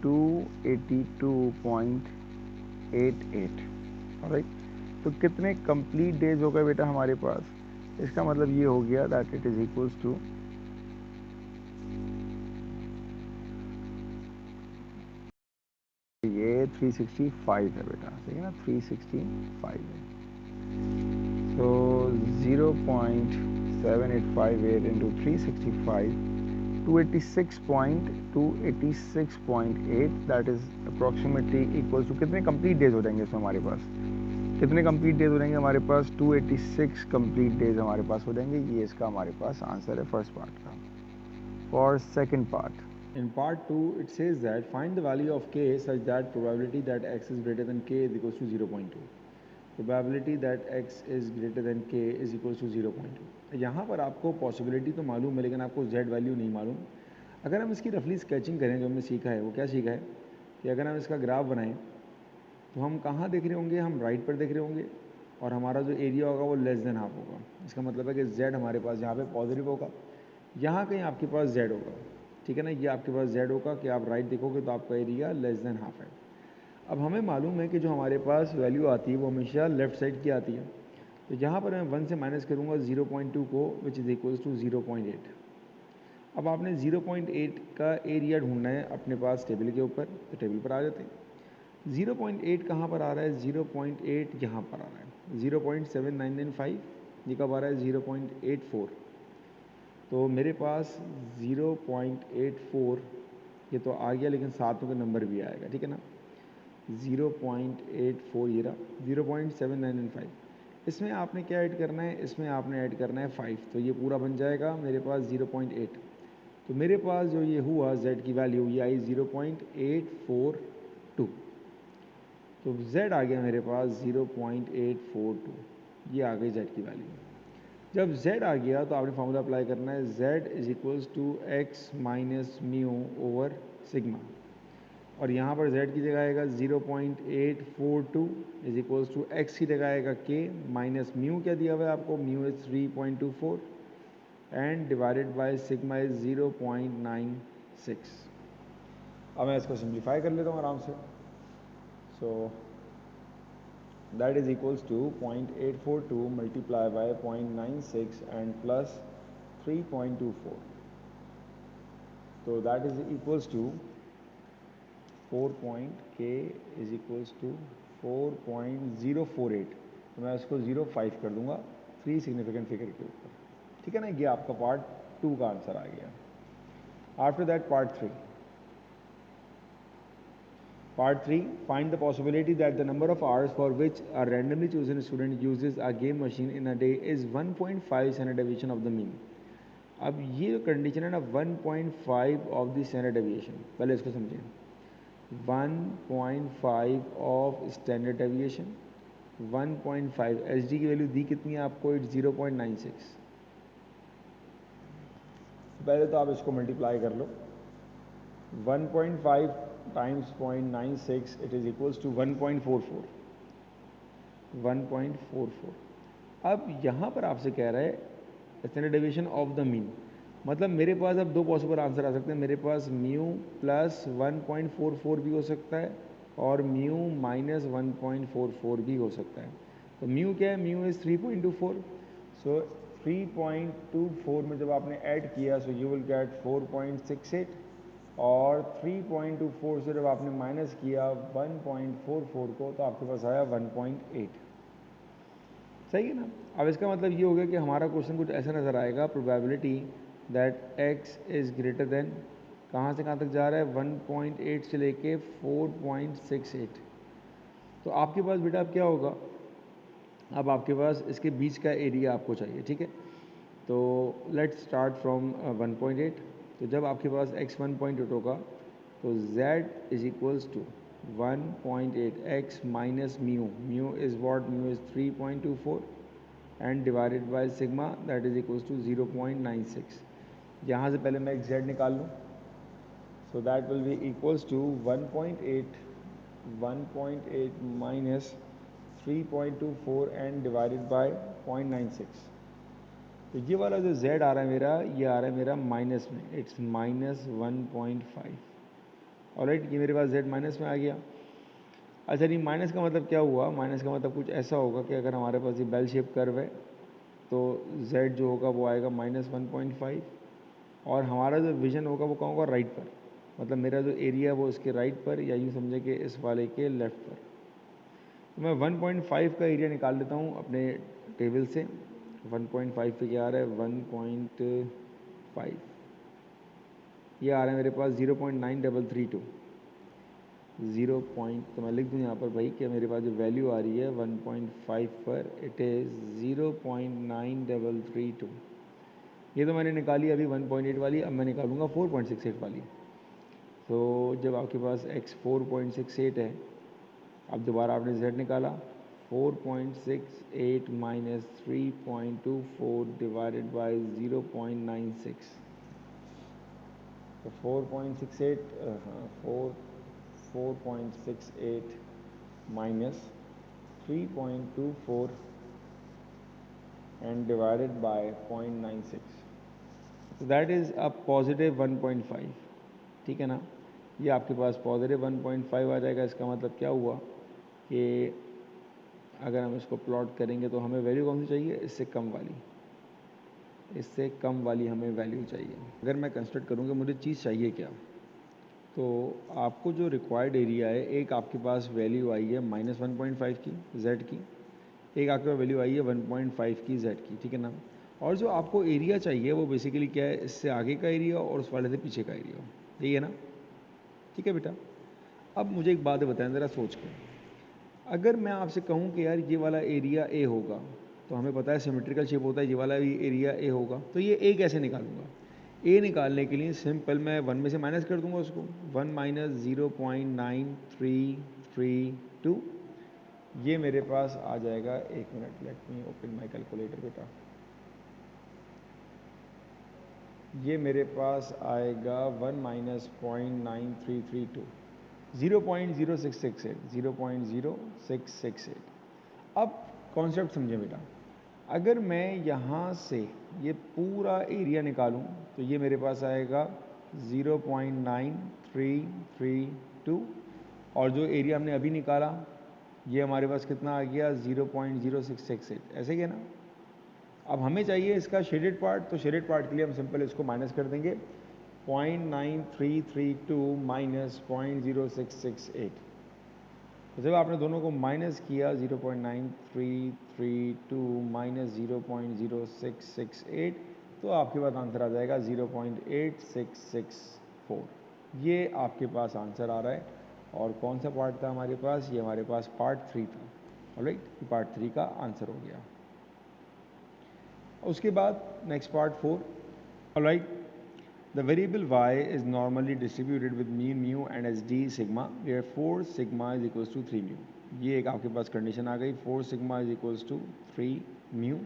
282.88. Right, तो कितने कंप्लीट डेज हो गए बेटा हमारे पास, इसका मतलब ये हो गया that it is equals to ये 365 है बेटा, सही है ना, 365 है. So 0.7858 into 365, 286.8, that is approximately equals to कितने कंप्लीट डेज हो जाएंगे इसमें हमारे पास, कितने कंप्लीट डेज हो जाएंगे हमारे पास, 286 कंप्लीट डेज हमारे पास हो जाएंगे. ये इसका हमारे पास आंसर है फर्स्ट पार्ट का. For second part, in part 2 it says that find the value of k such that probability that x is greater than k is equals to 0.2. probability that x is greater than k is equals to 0.2. यहाँ पर आपको possibility तो मालूम है लेकिन आपको z value नहीं मालूम. अगर हम इसकी रफली स्केचिंग करें, जो हमने सीखा है वो क्या सीखा है कि अगर हम इसका ग्राफ बनाएं तो हम कहाँ देख रहे होंगे, हम राइट पर देख रहे होंगे और हमारा जो एरिया होगा वो लेस देन हाफ होगा. इसका मतलब है कि z हमारे पास यहाँ पे पॉजिटिव होगा, यहाँ कहीं आपके पास z होगा. ठीक है ना, ये आपके पास z होगा कि आप राइट देखोगे तो आपका एरिया लेस देन हाफ है. अब हमें मालूम है कि जो हमारे पास वैल्यू आती है वो हमेशा लेफ़्ट साइड की आती है, तो यहाँ पर मैं 1 से माइनस करूँगा 0.2 को, विच इज़ इक्वल्स टू 0.8. अब आपने 0.8 का एरिया ढूंढना है अपने पास टेबल के ऊपर, तो टेबल पर आ जाते हैं. 0.8 कहाँ पर आ रहा है, 0.8 यहाँ पर आ रहा है. 0.7995 ये कब आ रहा है, 0.84. तो मेरे पास 0.84 ये तो आ गया, लेकिन साथ में नंबर भी आएगा. ठीक है ना, 0.84 ये रहा, 0.7995. इसमें आपने क्या ऐड करना है, इसमें आपने ऐड करना है 5, तो ये पूरा बन जाएगा मेरे पास 0.8। तो मेरे पास जो ये हुआ z की वैल्यू ये आई 0.842। तो z आ गया मेरे पास 0.842, ये आ गई z की वैल्यू। जब z आ गया तो आपने फार्मूला अप्लाई करना है, z is equals to x minus mu over sigma, और यहाँ पर z की जगह आएगा 0.842 इज इक्वल्स टू एक्स की जगह आएगा k माइनस म्यू क्या दिया हुआ है आपको, mu is 3.24 and divided by sigma is 0.96। अब मैं इसको सिंप्लीफाई कर लेता हूँ आराम से। So that is equals to 0.842 multiply by 0.96 and plus 3.24, तो that is equals to 4k is equals to 4.048। तो मैं इसको 0.5 कर दूंगा 3 सिग्निफिकेंट फिगर के ऊपर, ठीक है ना। ये आपका पार्ट 2 का आंसर आ गया। After that part 3, find the possibility that the number of hours for which a randomly chosen student uses a game machine in a day is 1.5 standard deviation of the mean। अब ये जो condition है ना 1.5 of the standard deviation, पहले इसको समझें। 1.5 of standard deviation, 1.5 SD की value दी कितनी है आपको, इट्स 0.96। पहले तो आप इसको मल्टीप्लाई कर लो, 1.5 times 0.96 it is equals to 1.44। 1.44। अब यहाँ पर आपसे कह रहा है standard deviation of the mean, मतलब मेरे पास अब दो पॉसिबल आंसर आ सकते हैं। मेरे पास म्यू प्लस 1.44 भी हो सकता है और म्यू माइनस 1.44 भी हो सकता है। तो म्यू क्या है, म्यू इज़ 3.24। सो 3.24 में जब आपने ऐड किया सो यू विल गेट 4.68, और 3.24 से जब आपने माइनस किया 1.44 को तो आपके पास आया 1.8। सही है ना। अब इसका मतलब ये हो गया कि हमारा क्वेश्चन कुछ ऐसा नज़र आएगा, probability that x is greater then, कहाँ से कहाँ तक जा रहा है, 1.8 से लेके 4.68। तो आपके पास बेटा अब क्या होगा, अब आपके पास इसके बीच का एरिया आपको चाहिए, ठीक है। तो लेट्स स्टार्ट फ्रॉम 1.8। तो जब आपके पास x 1.8 होगा तो z is equals to 1.8 x minus mu, mu is what, mu is 3.24 and divided by sigma that is equals to 0.96। यहाँ से पहले मैं एक z निकाल लूँ, so that will be equals to 1.8 minus 3.24 and divided by 0.96। तो ये वाला जो z आ रहा है मेरा, ये आ रहा है मेरा माइनस में, इट्स माइनस 1.5। ऑलराइट, ये मेरे पास z माइनस में आ गया। अच्छा, नहीं माइनस का मतलब क्या हुआ, माइनस का मतलब कुछ ऐसा होगा कि अगर हमारे पास ये बेल शेप कर्व है तो z जो होगा वो आएगा माइनस 1.5, और हमारा जो विजन होगा वो कहाँ होगा, राइट पर, मतलब मेरा जो एरिया है वो इसके राइट पर, या यूँ समझे कि इस वाले के लेफ्ट पर। तो मैं 1.5 का एरिया निकाल लेता हूँ अपने टेबल से। 1.5 पे क्या आ रहा है, 1.5, ये आ रहा है मेरे पास 0.9332। 0 पॉइंट, तो मैं लिख दूँ यहाँ पर भाई कि मेरे पास जो वैल्यू आ रही है 1.5 पर, इट इज़ 0.9332। ये तो मैंने निकाली अभी 1.8 वाली, अब मैं निकालूंगा 4.68 वाली। तो जब आपके पास x 4.68 है, अब दोबारा आपने z निकाला, 4.68 माइनस 3.24 डिवाइडेड बाय 0.96। तो 4.68 माइनस 3.24 एंड डिवाइडेड बाय 0.96, तो दैट इज़ अ पॉजिटिव 1.5, ठीक है ना। ये आपके पास पॉजिटिव 1.5 आ जाएगा। इसका मतलब क्या हुआ कि अगर हम इसको प्लॉट करेंगे तो हमें वैल्यू कौन सी चाहिए, इससे कम वाली, इससे कम वाली हमें वैल्यू चाहिए। अगर मैं कंस्ट्रक्ट करूँगा मुझे चीज़ चाहिए क्या, तो आपको जो रिक्वायर्ड एरिया है, एक आपके पास वैल्यू आई है माइनस 1.5 की z की, एक आपके पास वैल्यू आई है 1.5 की z की, ठीक है ना। और जो आपको एरिया चाहिए वो बेसिकली क्या है, इससे आगे का एरिया और उस वाले से पीछे का एरिया, यही है ना। ठीक है बेटा, अब मुझे एक बात बताएं ज़रा सोच के, अगर मैं आपसे कहूँ कि यार ये वाला एरिया ए होगा, तो हमें पता है सिमेट्रिकल शेप होता है, ये वाला भी एरिया ए होगा, तो ये ए कैसे निकालूंगा? ए निकालने के लिए सिंपल मैं 1 में से माइनस कर दूंगा उसको, 1 माइनस 0.9332, ये मेरे पास आ जाएगा, एक minute, let me open my calculator बेटा, ये मेरे पास आएगा 1 माइनस 0.9332, 0.0668, 0.0668। अब कॉन्सेप्ट समझे बेटा, अगर मैं यहाँ से ये पूरा एरिया निकालूं तो ये मेरे पास आएगा 0.9332, और जो एरिया हमने अभी निकाला ये हमारे पास कितना आ गया, 0.0668, ऐसे ही है ना। अब हमें चाहिए इसका शेडेड पार्ट, तो शेडेड पार्ट के लिए हम सिंपल इसको माइनस कर देंगे, 0.9332 माइनस 0.0668। तो जब आपने दोनों को माइनस किया, 0.9332 माइनस 0.0668, तो आपके पास आंसर आ जाएगा 0.8664। ये आपके पास आंसर आ रहा है। और कौन सा पार्ट था हमारे पास? ये हमारे पास पार्ट 3 था। ऑलराइट, पार्ट 3 का आंसर हो गया। उसके बाद next part 4। Alright, the variable y is normally distributed with mean mu and sd sigma, where 4 sigma is equals to 3 mu. ये एक आपके पास कंडीशन आ गई, 4 sigma is equals to 3 mu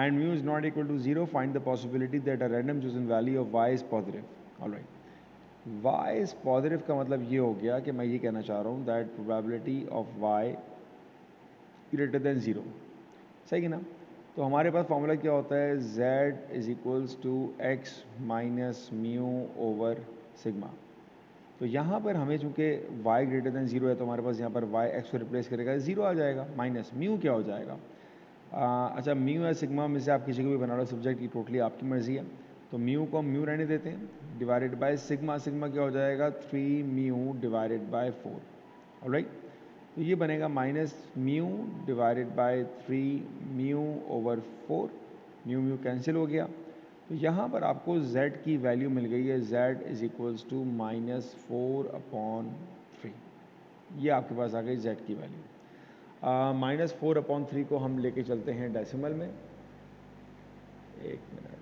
and mu is not equal to 0. Find the possibility that a random chosen value of y is positive. Alright, y is positive का मतलब ये हो गया कि मैं ये कहना चाह रहा हूँ that probability of y greater than 0, सही है ना। तो हमारे पास फॉर्मूला क्या होता है, z is equals to x minus mu over sigma. तो यहाँ पर हमें चूंकि y ग्रेटर देन 0 है, तो हमारे पास यहाँ पर y x को रिप्लेस करेगा, 0 आ जाएगा, माइनस म्यू क्या हो जाएगा, अच्छा म्यू या सिग्मा में से आप किसी को भी बना लो, सब्जेक्ट की टोटली आपकी मर्जी है। तो म्यू को हम म्यू रहने देते हैं, डिवाइडेड बाय सिग्मा, सिग्मा क्या हो जाएगा, 3 म्यू डिवाइडेड बाय 4। ऑलराइट, तो ये बनेगा minus mu divided bye 3 mu over 4, mu mu cancel हो गया। तो यहाँ पर आपको z की वैल्यू मिल गई है, z इज इक्वल्स टू -4/3। ये आपके पास आ गई z की वैल्यू। -4/3 को हम लेके चलते हैं डेसिमल में, एक मिनट,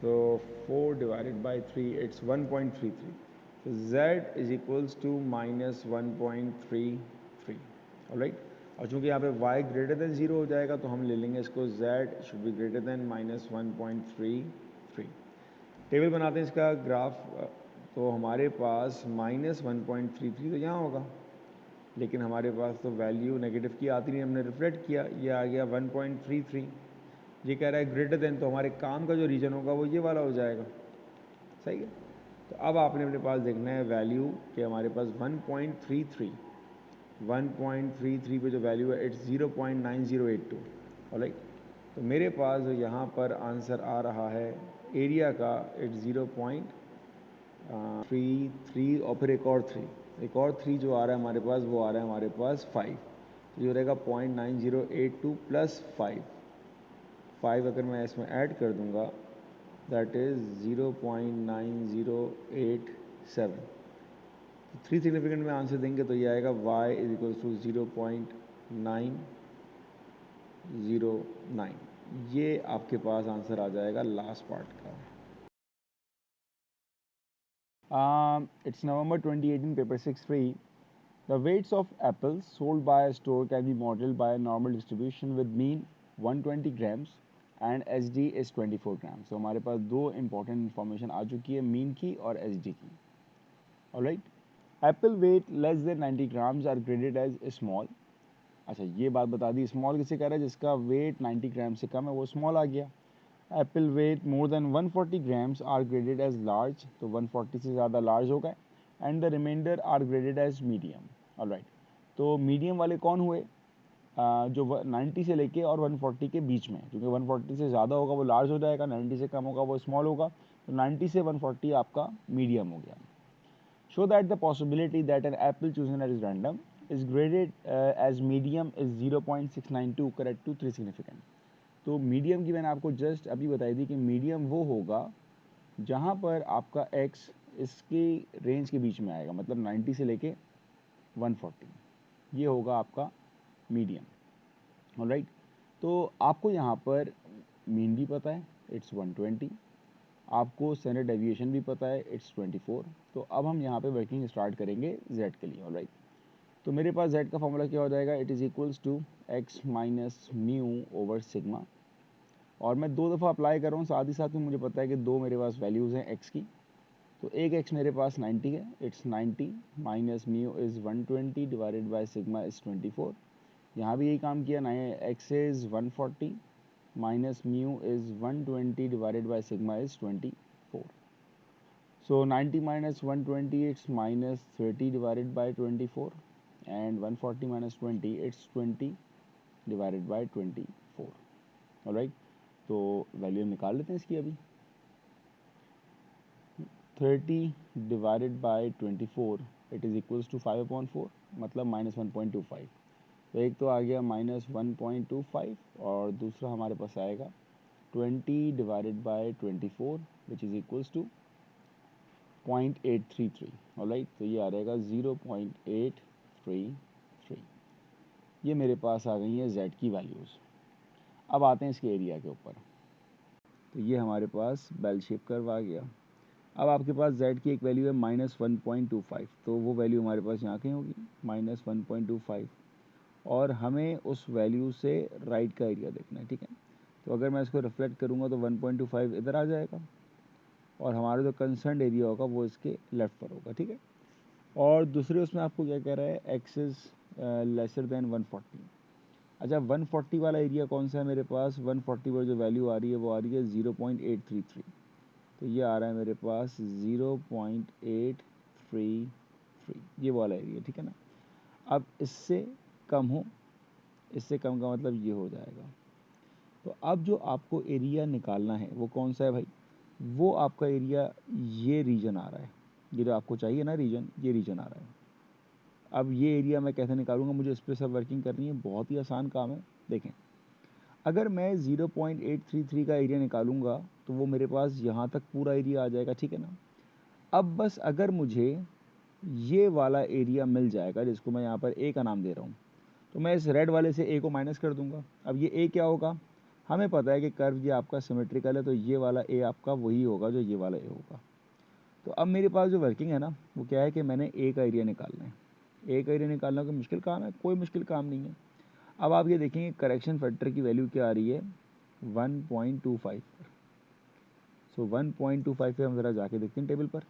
तो 4 डिवाइडेड बाय 3 इट्स 1.33, तो z is equals to -1.33। Alright, और चूंकि यहाँ पे y ग्रेटर देन 0 हो जाएगा, तो हम ले लेंगे इसको z should be greater than -1.33। Table बनाते हैं इसका ग्राफ, तो हमारे पास -1.33 तो यहाँ होगा, लेकिन हमारे पास तो वैल्यू नेगेटिव की आती नहीं, हमने रिफ्लेक्ट किया, ये आ गया 1.33। ये कह रहा है ग्रेटर देन, तो हमारे काम का जो रीजन होगा वो ये वाला हो जाएगा, सही है। तो अब आपने अपने पास देखना है वैल्यू कि हमारे पास 1.33 पे जो वैल्यू है इट्स 0.9082। ऑलराइट, तो मेरे पास जो यहाँ पर आंसर आ रहा है एरिया का, इट्स 0.33, और फिर एक और 3 जो आ रहा है हमारे पास, वो आ रहा है हमारे पास 5, तो जो रहेगा 0.9082 प्लस 5 अगर मैं इसमें ऐड कर दूंगा, दैट इज 0.9087। 3 सिग्निफिकेंट में आंसर देंगे तो ये आएगा y इज इक्वल टू 0.909। ये आपके पास आंसर आ जाएगा लास्ट पार्ट का। It's November 2018, paper 6-3. The weights of apples sold by a store can be modeled by a normal distribution with mean 120 grams and SD is 24 grams. So हमारे पास दो important information आ चुकी है, mean की और SD की। Alright, apple weight less than 90 grams are graded as small. अच्छा, ये बात बता दी, स्मॉल किसे कह रहा है, जिसका वेट 90 ग्राम से कम है वो स्मॉल आ गया। Apple weight more than 140 grams are graded as large, तो 140 से ज़्यादा लार्ज हो गए, and the reminder are graded as medium. Alright, तो मीडियम वाले कौन हुए, जो 90 से लेके और 140 के बीच में, क्योंकि 140 से ज़्यादा होगा वो लार्ज हो जाएगा, 90 से कम होगा वो स्मॉल होगा, तो 90 से 140 आपका मीडियम हो गया। Show that the possibility that an apple chosen as random is graded as medium is 0.692, correct to 3 significant। तो मीडियम की मैंने आपको जस्ट अभी बताई थी कि मीडियम वो होगा जहाँ पर आपका x इसके रेंज के बीच में आएगा, मतलब 90 से लेके 140, ये होगा आपका मीडियन। ऑलराइट, तो आपको यहाँ पर मीन भी पता है, इट्स 120, आपको स्टैंडर्ड डेविएशन भी पता है, इट्स 24। तो अब हम यहाँ पे वर्किंग स्टार्ट करेंगे z के लिए। ऑलराइट, तो मेरे पास z का फॉर्मूला क्या हो जाएगा, it is equals to x minus mu over sigma, और मैं 2 दफ़ा अप्लाई कर रहा हूँ, साथ ही साथ में मुझे पता है कि 2 मेरे पास वैल्यूज़ हैं x की। तो एक x मेरे पास 90 है, it's 90 minus mu is 120 divided by sigma is 24। यहाँ भी यही काम किया ना, x is 140 minus mu is 120 divided by sigma is 24। So 90 minus 120, it's minus 30 divided by 24, and 140 minus 20, it's 20 divided by 24. Alright, तो वैल्यू निकाल लेते हैं इसकी अभी। 30 divided by 24, it is equals to 5/4, मतलब minus 1.25। तो एक तो आ गया minus 1.25, और दूसरा हमारे पास आएगा 20 divided by 24, which is equals to 0.833। Alright, तो ये आ रहेगा 0.833। ये मेरे पास आ गई है z की वैल्यूज़। अब आते हैं इसके एरिया के ऊपर। तो ये हमारे पास बेल शेप कर्व आ गया। अब आपके पास z की एक वैल्यू है -1.25, तो वो वैल्यू हमारे पास यहाँ कहीं होगी -1.25, और हमें उस वैल्यू से राइट का एरिया देखना है। ठीक है, तो अगर मैं इसको रिफ्लेक्ट करूँगा तो 1.25 इधर आ जाएगा, और हमारा जो कंसर्न एरिया होगा वो इसके लेफ्ट पर होगा। ठीक है, और दूसरे उसमें आपको क्या कह रहा है, x इज़ लेसर देन 140। अच्छा, 140 वाला एरिया कौन सा है मेरे पास, 140 पर जो वैल्यू आ रही है वो आ रही है 0.833। तो ये आ रहा है मेरे पास 0.833, ये वाला एरिया। ठीक है ना, अब इससे कम हो, इससे कम का मतलब ये हो जाएगा। तो अब जो आपको एरिया निकालना है वो कौन सा है भाई, वो आपका एरिया ये रीजन आ रहा है, ये जो आपको चाहिए ना रीजन, ये रीजन आ रहा है। अब ये एरिया मैं कैसे निकालूंगा, मुझे इस पर सब वर्किंग करनी है, बहुत ही आसान काम है। देखें, अगर मैं 0.833 का एरिया निकालूंगा तो वो मेरे पास यहाँ तक पूरा एरिया आ जाएगा। ठीक है ना, अब बस अगर मुझे ये वाला एरिया मिल जाएगा, जिसको मैं यहाँ पर ए का नाम दे रहा हूँ, तो मैं इस रेड वाले से ए को माइनस कर दूंगा। अब ये ए क्या होगा, हमें पता है कि कर्व ये आपका सिमेट्रिकल है, तो ये वाला ए आपका वही होगा जो ये वाला ए होगा। तो अब मेरे पास जो वर्किंग है ना, वो क्या है कि मैंने ए का एरिया निकालना है। ए का एरिया निकालना कोई मुश्किल काम है, कोई मुश्किल काम नहीं है। अब आप ये देखेंगे करेक्शन फैक्टर की वैल्यू क्या आ रही है, 1.25। सो 1.25 पे हम ज़रा जाके देखते हैं टेबल पर।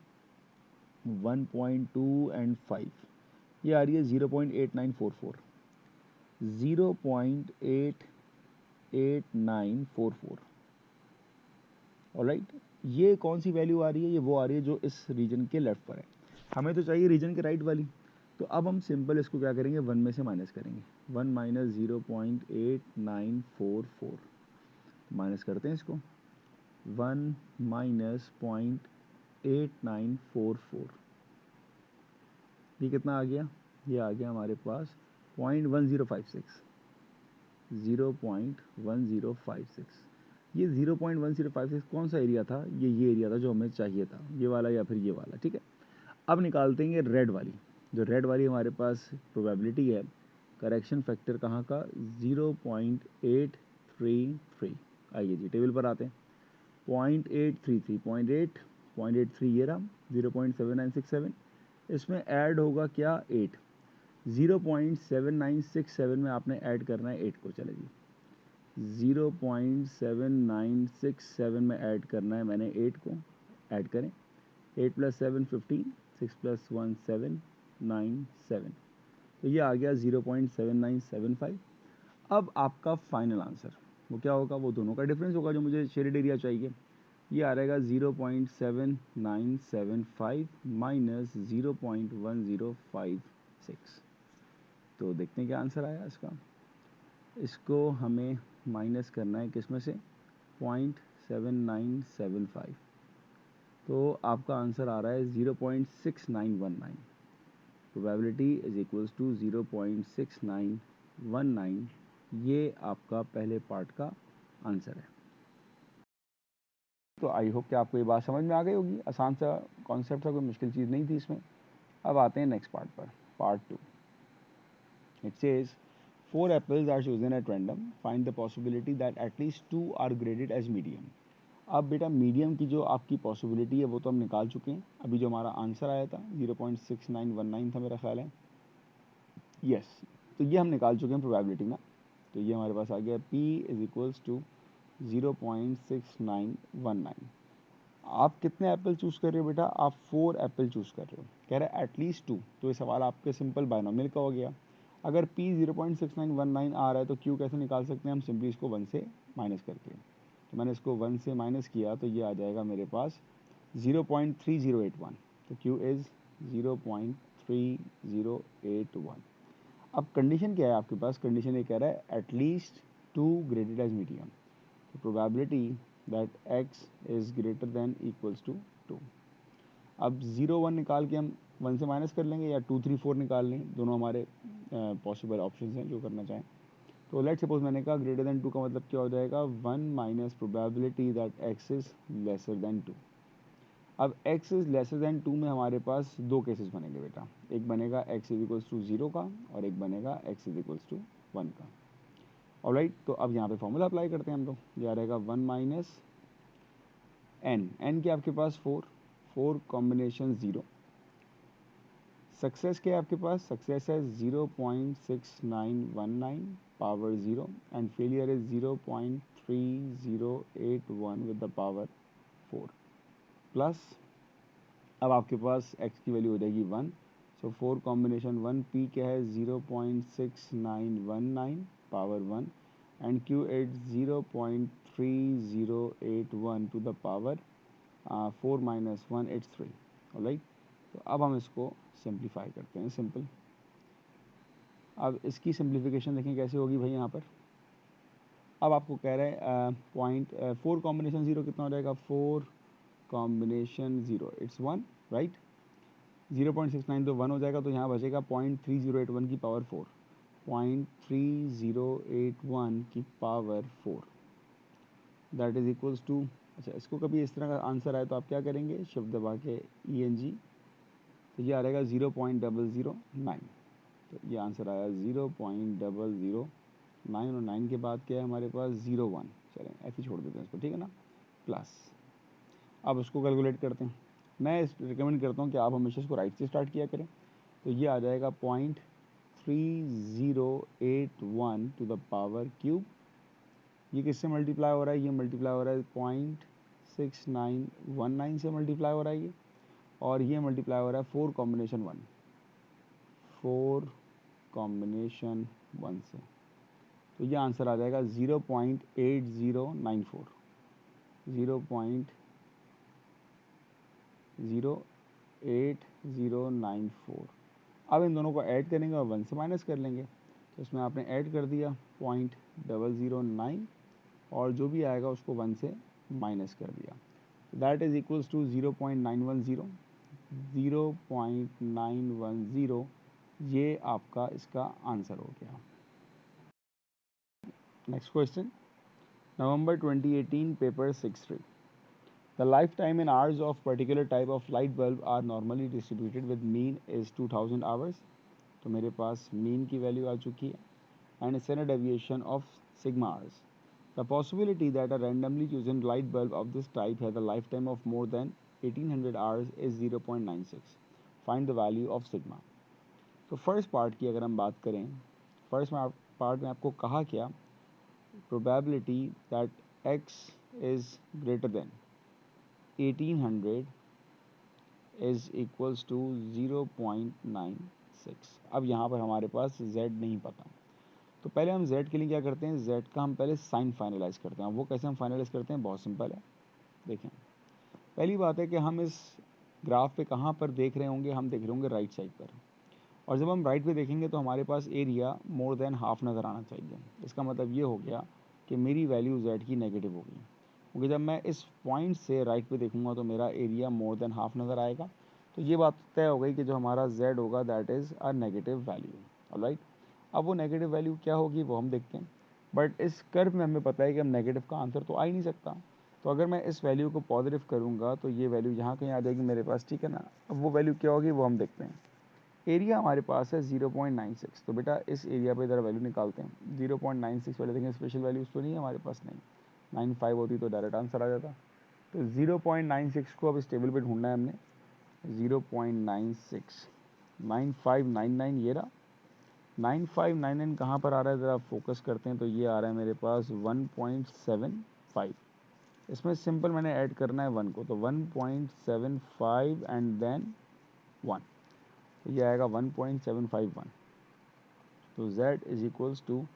1.2 एंड 5, ये आ रही है 0.8944, 0.88944। ऑलराइट, ये कौन सी वैल्यू आ रही है, ये वो आ रही है जो इस रीजन के लेफ्ट पर है। हमें तो चाहिए रीजन के राइट वाली। तो अब हम सिंपल इसको क्या करेंगे, 1 में से माइनस करेंगे। 1 माइनस 0.8944, माइनस करते हैं इसको। 1 माइनस 0.8944, ये कितना आ गया, ये आ गया हमारे पास 0.1056, 0.1056। ये 0.1056 कौन सा एरिया था, ये एरिया था जो हमें चाहिए था, ये वाला या फिर ये वाला। ठीक है, अब निकालते हैं रेड वाली। जो रेड वाली हमारे पास प्रोबेबिलिटी है, करेक्शन फैक्टर कहाँ का, 0.833। आइए जी टेबल पर आते हैं। 0.833, 0.8 ये रहा, 0.7967, इसमें ऐड होगा क्या, 8। 0.7967 में आपने ऐड करना है 8 को। चले जी, 0.7967 में ऐड करना है मैंने 8 को। ऐड करें, 8 + 7 15, 6 + 1 7, 9 7। तो ये आ गया 0.7975। अब आपका फाइनल आंसर वो क्या होगा, वो दोनों का डिफरेंस होगा जो मुझे शेडेड एरिया चाहिए। ये आ रहेगा 0.7975 माइनस 0.1056। तो देखते हैं क्या आंसर आया इसका। इसको हमें माइनस करना है किस में से, 0.7975। तो आपका आंसर आ रहा है 0.6919। Probability is equals to 0.6919। ये आपका पहले पार्ट का आंसर है। तो आई होप कि आपको ये बात समझ में आ गई होगी। आसान सा कॉन्सेप्ट था, कोई मुश्किल चीज़ नहीं थी इसमें। अब आते हैं नेक्स्ट पार्ट पर, part 2। It says 4 apples are chosen at random. Find the possibility that at least 2 are graded as medium. अब बेटा मीडियम की जो आपकी पॉसिबिलिटी है वो तो हम निकाल चुके हैं. अभी जो हमारा आंसर आया था 0.6919 था मेरा ख्याल है. यस, तो ये हम निकाल चुके हैं प्रोबेबिलिटी में. तो ये हमारे पास आ गया P इज इक्वल्स टू 0.6919. आप कितने एप्पल चूज़ कर रहे हो बेटा? आप 4 एप्पल चूज़ कर रहे हो. कह रहा है एटलीस्ट 2. तो ये सवाल आपके सिंपल बायनोमियल का हो गया. अगर P 0.6919 आ रहा है तो Q कैसे निकाल सकते हैं हम? सिंपली इसको 1 से माइनस करके. तो मैंने इसको 1 से माइनस किया तो ये आ जाएगा मेरे पास 0.3081. तो Q इज़ 0.3081. अब कंडीशन क्या है आपके पास? कंडीशन ये कह रहा है एटलीस्ट 2 ग्रेटेड एज मीडियम. तो probability that x is greater than equals to 2. अब 0 1 निकाल के हम 1 से माइनस कर लेंगे या 2 3 4 निकाल लें. दोनों हमारे पॉसिबल ऑप्शन हैं जो करना चाहें. तो लेट सपोज मैंने कहा ग्रेटर देन 2 का मतलब क्या हो जाएगा? 1 minus probability that x is lesser then 2. अब x इज लेसर देन 2 में हमारे पास दो केसेस बनेंगे बेटा. एक बनेगा x इज इक्वल्स टू 0 का और एक बनेगा x इज इक्वल्स टू 1 का. ऑलराइट, तो अब यहाँ पे फॉर्मूला अप्लाई करते हैं हम लोग. ये आ रहेगा 1 माइनस n क्या आपके पास 4 कॉम्बिनेशन 0. सक्सेस क्या है आपके पास? सक्सेस है 0.6919 power 0 and failure is 0.3081 with the power 4 plus. अब आपके पास x की वैल्यू हो जाएगी 1. सो 4 कॉम्बिनेशन 1. p क्या है? 0.6919 power 1 and q is 0.3081 to the power 4 minus 1 it's 3. Alright, तो अब हम इसको सिंप्लीफाई करते हैं. सिंपल. अब इसकी सिंप्लीफिकेशन देखें कैसे होगी भाई. यहाँ पर अब आपको कह रहे हैं 4 कॉम्बिनेशन 0 कितना हो जाएगा? 4 कॉम्बिनेशन 0 इट्स 1, राइट. 0.69 तो 1 हो जाएगा, तो यहाँ बचेगा 0.3081 की पावर 4. 0.3081 की power 4 that is equals to. अच्छा, इसको कभी इस तरह का आंसर आए तो आप क्या करेंगे? शिफ्ट दबा के ENG. तो ये आ रहेगा 0.009. तो ये आंसर आया 0.009 और 9 के बाद क्या है हमारे पास? 0.1. चलें ऐसे ही छोड़ देते हैं इसको, ठीक है ना. प्लस अब उसको कैलकुलेट करते हैं. मैं रिकमेंड करता हूँ कि आप हमेशा इसको राइट से स्टार्ट किया करें. तो ये आ जाएगा 0.3081 टू द पावर क्यूब. ये किससे मल्टीप्लाई हो रहा है? ये मल्टीप्लाई हो रहा है 0.6919 से मल्टीप्लाई हो रहा है ये. और ये मल्टीप्लाई हो रहा है 4 कॉम्बिनेशन 1 से. तो ये आंसर आ जाएगा 0.8094. 0.08094. अब इन दोनों को ऐड करेंगे और 1 से माइनस कर लेंगे. तो इसमें आपने ऐड कर दिया 0.009 और जो भी आएगा उसको 1 से माइनस कर दिया. That is equals to 0.910. 0.910 ये आपका इसका आंसर हो गया. Next question. November 2018 paper 6-3. The lifetime in hours of particular type of light bulb are normally distributed with mean is 2000 hours. तो मेरे पास mean की वैल्यू आ चुकी है and standard deviation of sigma hours. The possibility that a randomly chosen light bulb of this type has a lifetime of more than 1800 hours is 0.96. Find the value of sigma. तो first part की अगर हम बात करें, first part में आपको कहा क्या? probability that x is greater than 1800 is equals to 0.96. अब यहाँ पर हमारे पास z नहीं पता. तो पहले हम z के लिए क्या करते हैं? z का हम पहले साइन फाइनलाइज करते हैं. वो कैसे हम फाइनलाइज करते हैं? बहुत सिंपल है. देखें, पहली बात है कि हम इस ग्राफ पे कहाँ पर देख रहे होंगे? हम देख रहे होंगे राइट साइड पर. और जब हम राइट पे देखेंगे तो हमारे पास एरिया मोर देन हाफ नज़र आना चाहिए. इसका मतलब ये हो गया कि मेरी वैल्यू z की नेगेटिव होगी, क्योंकि जब मैं इस पॉइंट से राइट पे देखूंगा तो मेरा एरिया मोर देन हाफ नज़र आएगा. तो ये बात तय हो गई कि जो हमारा z होगा that is a negative value. Alright, अब वो नेगेटिव वैल्यू क्या होगी वो हम देखते हैं. बट इस कर्व में हमें पता है कि हम नेगेटिव का आंसर तो आ ही नहीं सकता. तो अगर मैं इस वैल्यू को पॉजिटिव करूँगा तो ये वैल्यू यहाँ कहीं आ जाएगी मेरे पास, ठीक है ना. अब वो वैल्यू क्या होगी वो हम देखते हैं. एरिया हमारे पास है 0.96, तो बेटा इस एरिया पे ज़रा वैल्यू निकालते हैं। 0.96 वाले देखें, स्पेशल वैल्यूज़ तो नहीं है हमारे पास, नहीं 95 होती तो डायरेक्ट आंसर आ जाता। तो 0.96 को अब इस टेबल पे ढूंढना है हमने। 0.96 9599 ये रहा। 9599 कहाँ पर आ रहा है, ज़रा फोकस करते हैं तो ये आ रहा है मेरे पास 1.75। इसमें सिंपल मैंने ऐड करना है 1 को, तो 1.75 एंड देन 1, तो ये आएगा 1.751। तो z इज इक्वल्स टू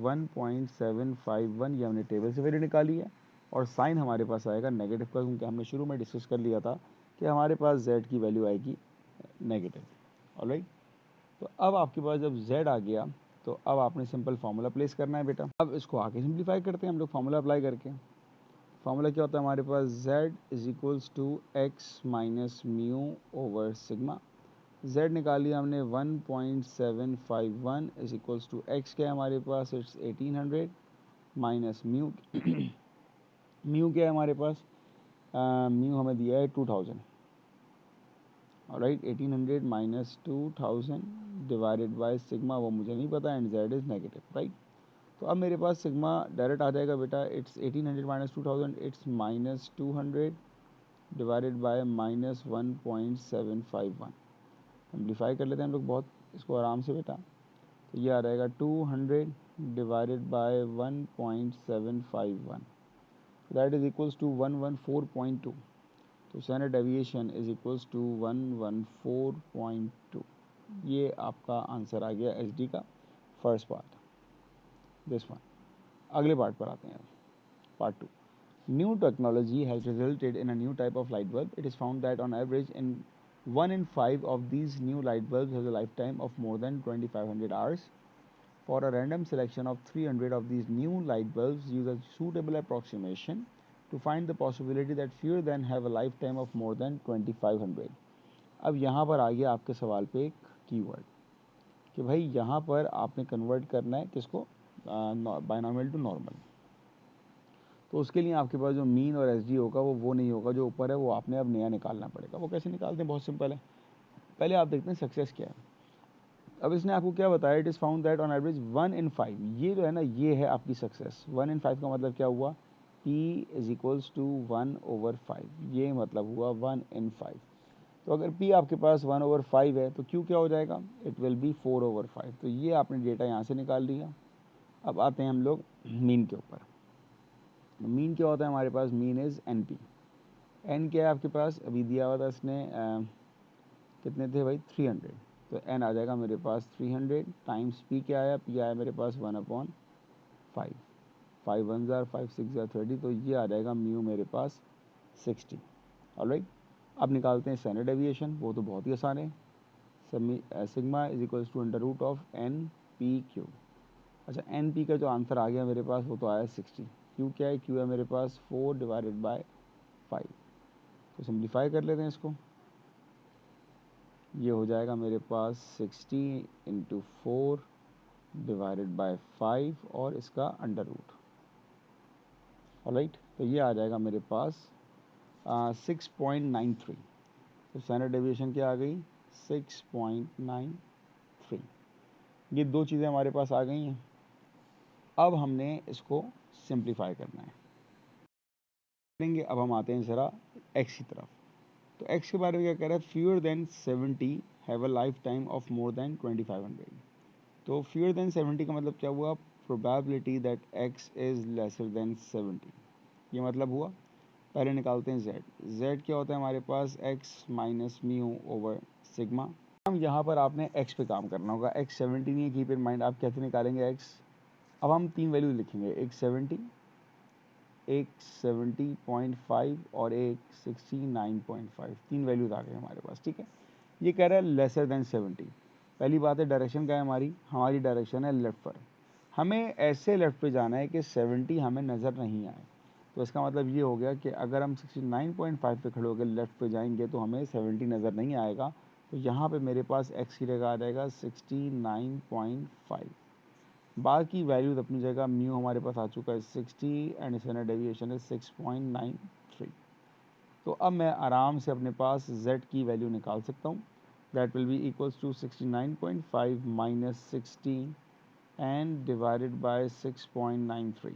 1.751, ये हमने टेबल से वैल्यू निकाली है। और साइन हमारे पास आएगा नेगेटिव का, क्योंकि हमने शुरू में डिस्कस कर लिया था कि हमारे पास z की वैल्यू आएगी नेगेटिव। ऑलराइट, तो अब आपके पास जब z आ गया तो अब आपने सिंपल फार्मूला प्लेस करना है बेटा। अब इसको आगे सिंप्लीफाई करते हैं हम लोग फार्मूला अप्लाई करके। फार्मूला क्या होता है हमारे पास, z is equals to x minus mu over sigma. z निकाल लिया हमने 1.751 इज इक्वल्स टू एक्स क्या है हमारे पास, इट्स 1800 माइनस म्यू म्यू क्या है हमारे पास, म्यू हमें दिया है 2000। Alright, 1800 minus 2000 divided by sigma, वो मुझे नहीं पता, and z is negative. Right, तो अब मेरे पास सिग्मा डायरेक्ट आ जाएगा बेटा, it's 1800 minus 2000, it's minus 200 divided bye minus 1.751। Simplify कर लेते हैं हम लोग बहुत इसको आराम से बेटा। तो ये आ जाएगा 200 divided by 1.751, that is equals to 114.2। तो standard deviation is equals to 114.2। ये आपका आंसर आ गया एच डी का फर्स्ट पार्ट, दिस वन। अगले पार्ट पर आते हैं, part 2। New technology has resulted in a new type of light bulb. It is found that on average, 1 in 5 of these new light bulbs has a lifetime of more than 2500 hours. For a random selection of 300 of these new light bulbs, use a suitable approximation to find the possibility that fewer than have a lifetime of more than 2500. अब यहाँ पर आ गया आपके सवाल पे एक keyword कि भाई यहाँ पर आपने कन्वर्ट करना है किसको, बायनॉमियल टू नॉर्मल। तो उसके लिए आपके पास जो मीन और एस डी होगा वो नहीं होगा, जो ऊपर है वो आपने अब नया निकालना पड़ेगा। वो कैसे निकालते हैं, बहुत सिंपल है। पहले आप देखते हैं सक्सेस क्या है। अब इसने आपको क्या बताया, it is found that on average 1 in 5, ये जो है ना ये है आपकी सक्सेस। 1 in 5 का मतलब क्या हुआ, p इज इक्वल्स टू 1/5, ये मतलब हुआ 1 in 5। तो अगर p आपके पास 1/5 है तो q क्या हो जाएगा, इट विल बी 4/5। तो ये आपने डेटा यहाँ से निकाल लिया। अब आते हैं हम लोग मीन के ऊपर। मीन क्या होता है हमारे पास, mean is N P. N क्या है आपके पास, अभी दिया हुआ था इसने कितने थे भाई, 300। तो एन आ जाएगा मेरे पास 300 टाइम्स पी क्या आया, पी आया मेरे पास 1/5। 5 1 ज़ार 5 6 ज़ार 30, तो ये आ जाएगा म्यू मेरे पास 60। ऑलराइट, अब निकालते हैं स्टैंडर्ड डेविएशन, वो तो बहुत ही आसान है। Sigma is equals to under root of N P Q. अच्छा, एन पी का जो आंसर आ गया मेरे पास वो तो आया 60। क्यू क्या है, क्यू है मेरे पास 4 डिवाइडेड बाय 5। तो सिंप्लीफाई कर लेते हैं इसको, ये हो जाएगा मेरे पास 60 इंटू 4 डिवाइडेड बाय 5 और इसका अंडर रूट। ऑलराइट, तो ये आ जाएगा मेरे पास 6.93। तो स्टैंडर्ड डेविएशन क्या आ गई, 6.93। ये दो चीज़ें हमारे पास आ गई हैं। अब हमने इसको सिंप्लीफाई करना है, करेंगे। अब हम आते हैं ज़रा एक्स की तरफ। तो एक्स के बारे में क्या कह रहा है, fewer than 70 have a life time of more than 2500। तो फ्यूअर देन 70 का मतलब क्या हुआ, probability that x is lesser than 70, ये मतलब हुआ। पहले निकालते हैं जेड। जेड क्या होता है हमारे पास, x minus mu over sigma. हम यहाँ पर आपने एक्स पे काम करना होगा। एक्स 70 नहीं है, कीप इन माइंड। आप कैसे निकालेंगे एक्स, अब हम तीन वैल्यू लिखेंगे, एक 70, एक 70.5 और एक 69.5। तीन वैल्यूज आ गए हमारे पास, ठीक है। ये कह रहा है लेसर देन 70। पहली बात है डायरेक्शन क्या है हमारी डायरेक्शन है लेफ्ट पर। हमें ऐसे लेफ्ट पे जाना है कि 70 हमें नज़र नहीं आए। तो इसका मतलब ये हो गया कि अगर हम 69.5 पे खड़े होकर लेफ्ट पे जाएंगे तो हमें 70 नज़र नहीं आएगा। तो यहाँ पे मेरे पास एक्स की जगह आ जाएगा 69.5। बाकी वैल्यूज अपनी जगह। म्यू हमारे पास आ चुका है 60 एंड स्टैंडर्ड डेविएशन है 6.93। तो अब मैं आराम से अपने पास z की वैल्यू निकाल सकता हूँ। that will be equals to 69.5 minus 16 and divided by 6.93.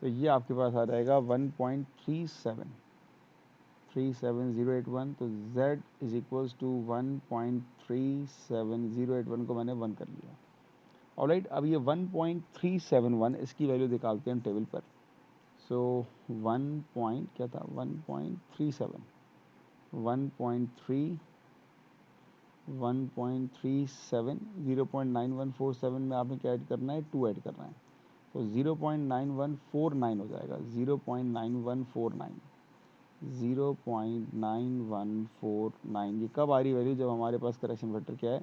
तो ये आपके पास आ जाएगा 1.37081। तो z इज इक्वल्स टू 1.37081 को मैंने 1 कर लिया। ऑलराइट, अब ये 1.371 इसकी वैल्यू निकालते हैं टेबल पर। सो 1 पॉइंट क्या था 1.37 1.37 0.9147 में आपने क्या ऐड करना है 2 ऐड करना है। तो 0.9149 हो जाएगा 0.9149 0.9149। ये कब आ रही वैल्यू जब हमारे पास करेक्शन फैक्टर क्या है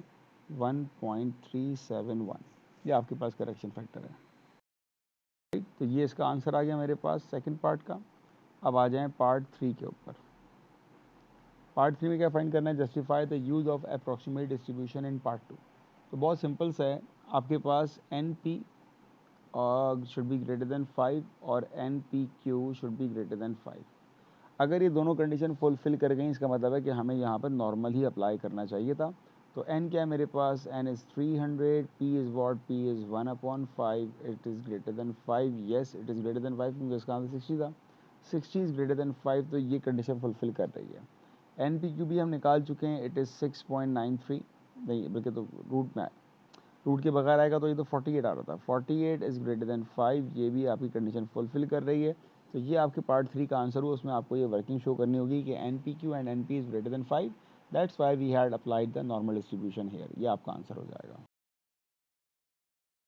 1.371। ये आपके पास करेक्शन फैक्टर है। तो ये इसका आंसर आ गया मेरे पास सेकंड पार्ट का। अब आ जाएं पार्ट 3 के ऊपर। पार्ट 3 में क्या फाइंड करना है justify the use of approximate distribution in part 2। तो बहुत सिंपल सा है, आपके पास NP should be greater than 5 और NPQ should be greater than 5। अगर ये दोनों कंडीशन फुलफिल कर गई इसका मतलब है कि हमें यहाँ पर नॉर्मल ही अप्लाई करना चाहिए था। तो n क्या है मेरे पास, n is 300, p is what, p is 1/5, it is greater than 5। Yes it is greater than 5 क्योंकि इसका आंसर 60 था। 60 इज़ ग्रेटर देन 5, तो ये कंडीशन फुलफिल कर रही है। NPQ भी हम निकाल चुके हैं, इट इज़ 6.93, नहीं बल्कि तो रूट में आए, रूट के बगैर आएगा तो ये तो 48 आ रहा था। 48 इज़ ग्रेटर देन 5, ये भी आपकी कंडीशन फुलफिल कर रही है। तो ये आपके पार्ट 3 का आंसर हुआ। उसमें आपको ये वर्किंग शो करनी होगी कि NPQ and NP is greater than 5, that's why we had applied the normal distribution here. ये आपका आंसर हो जाएगा।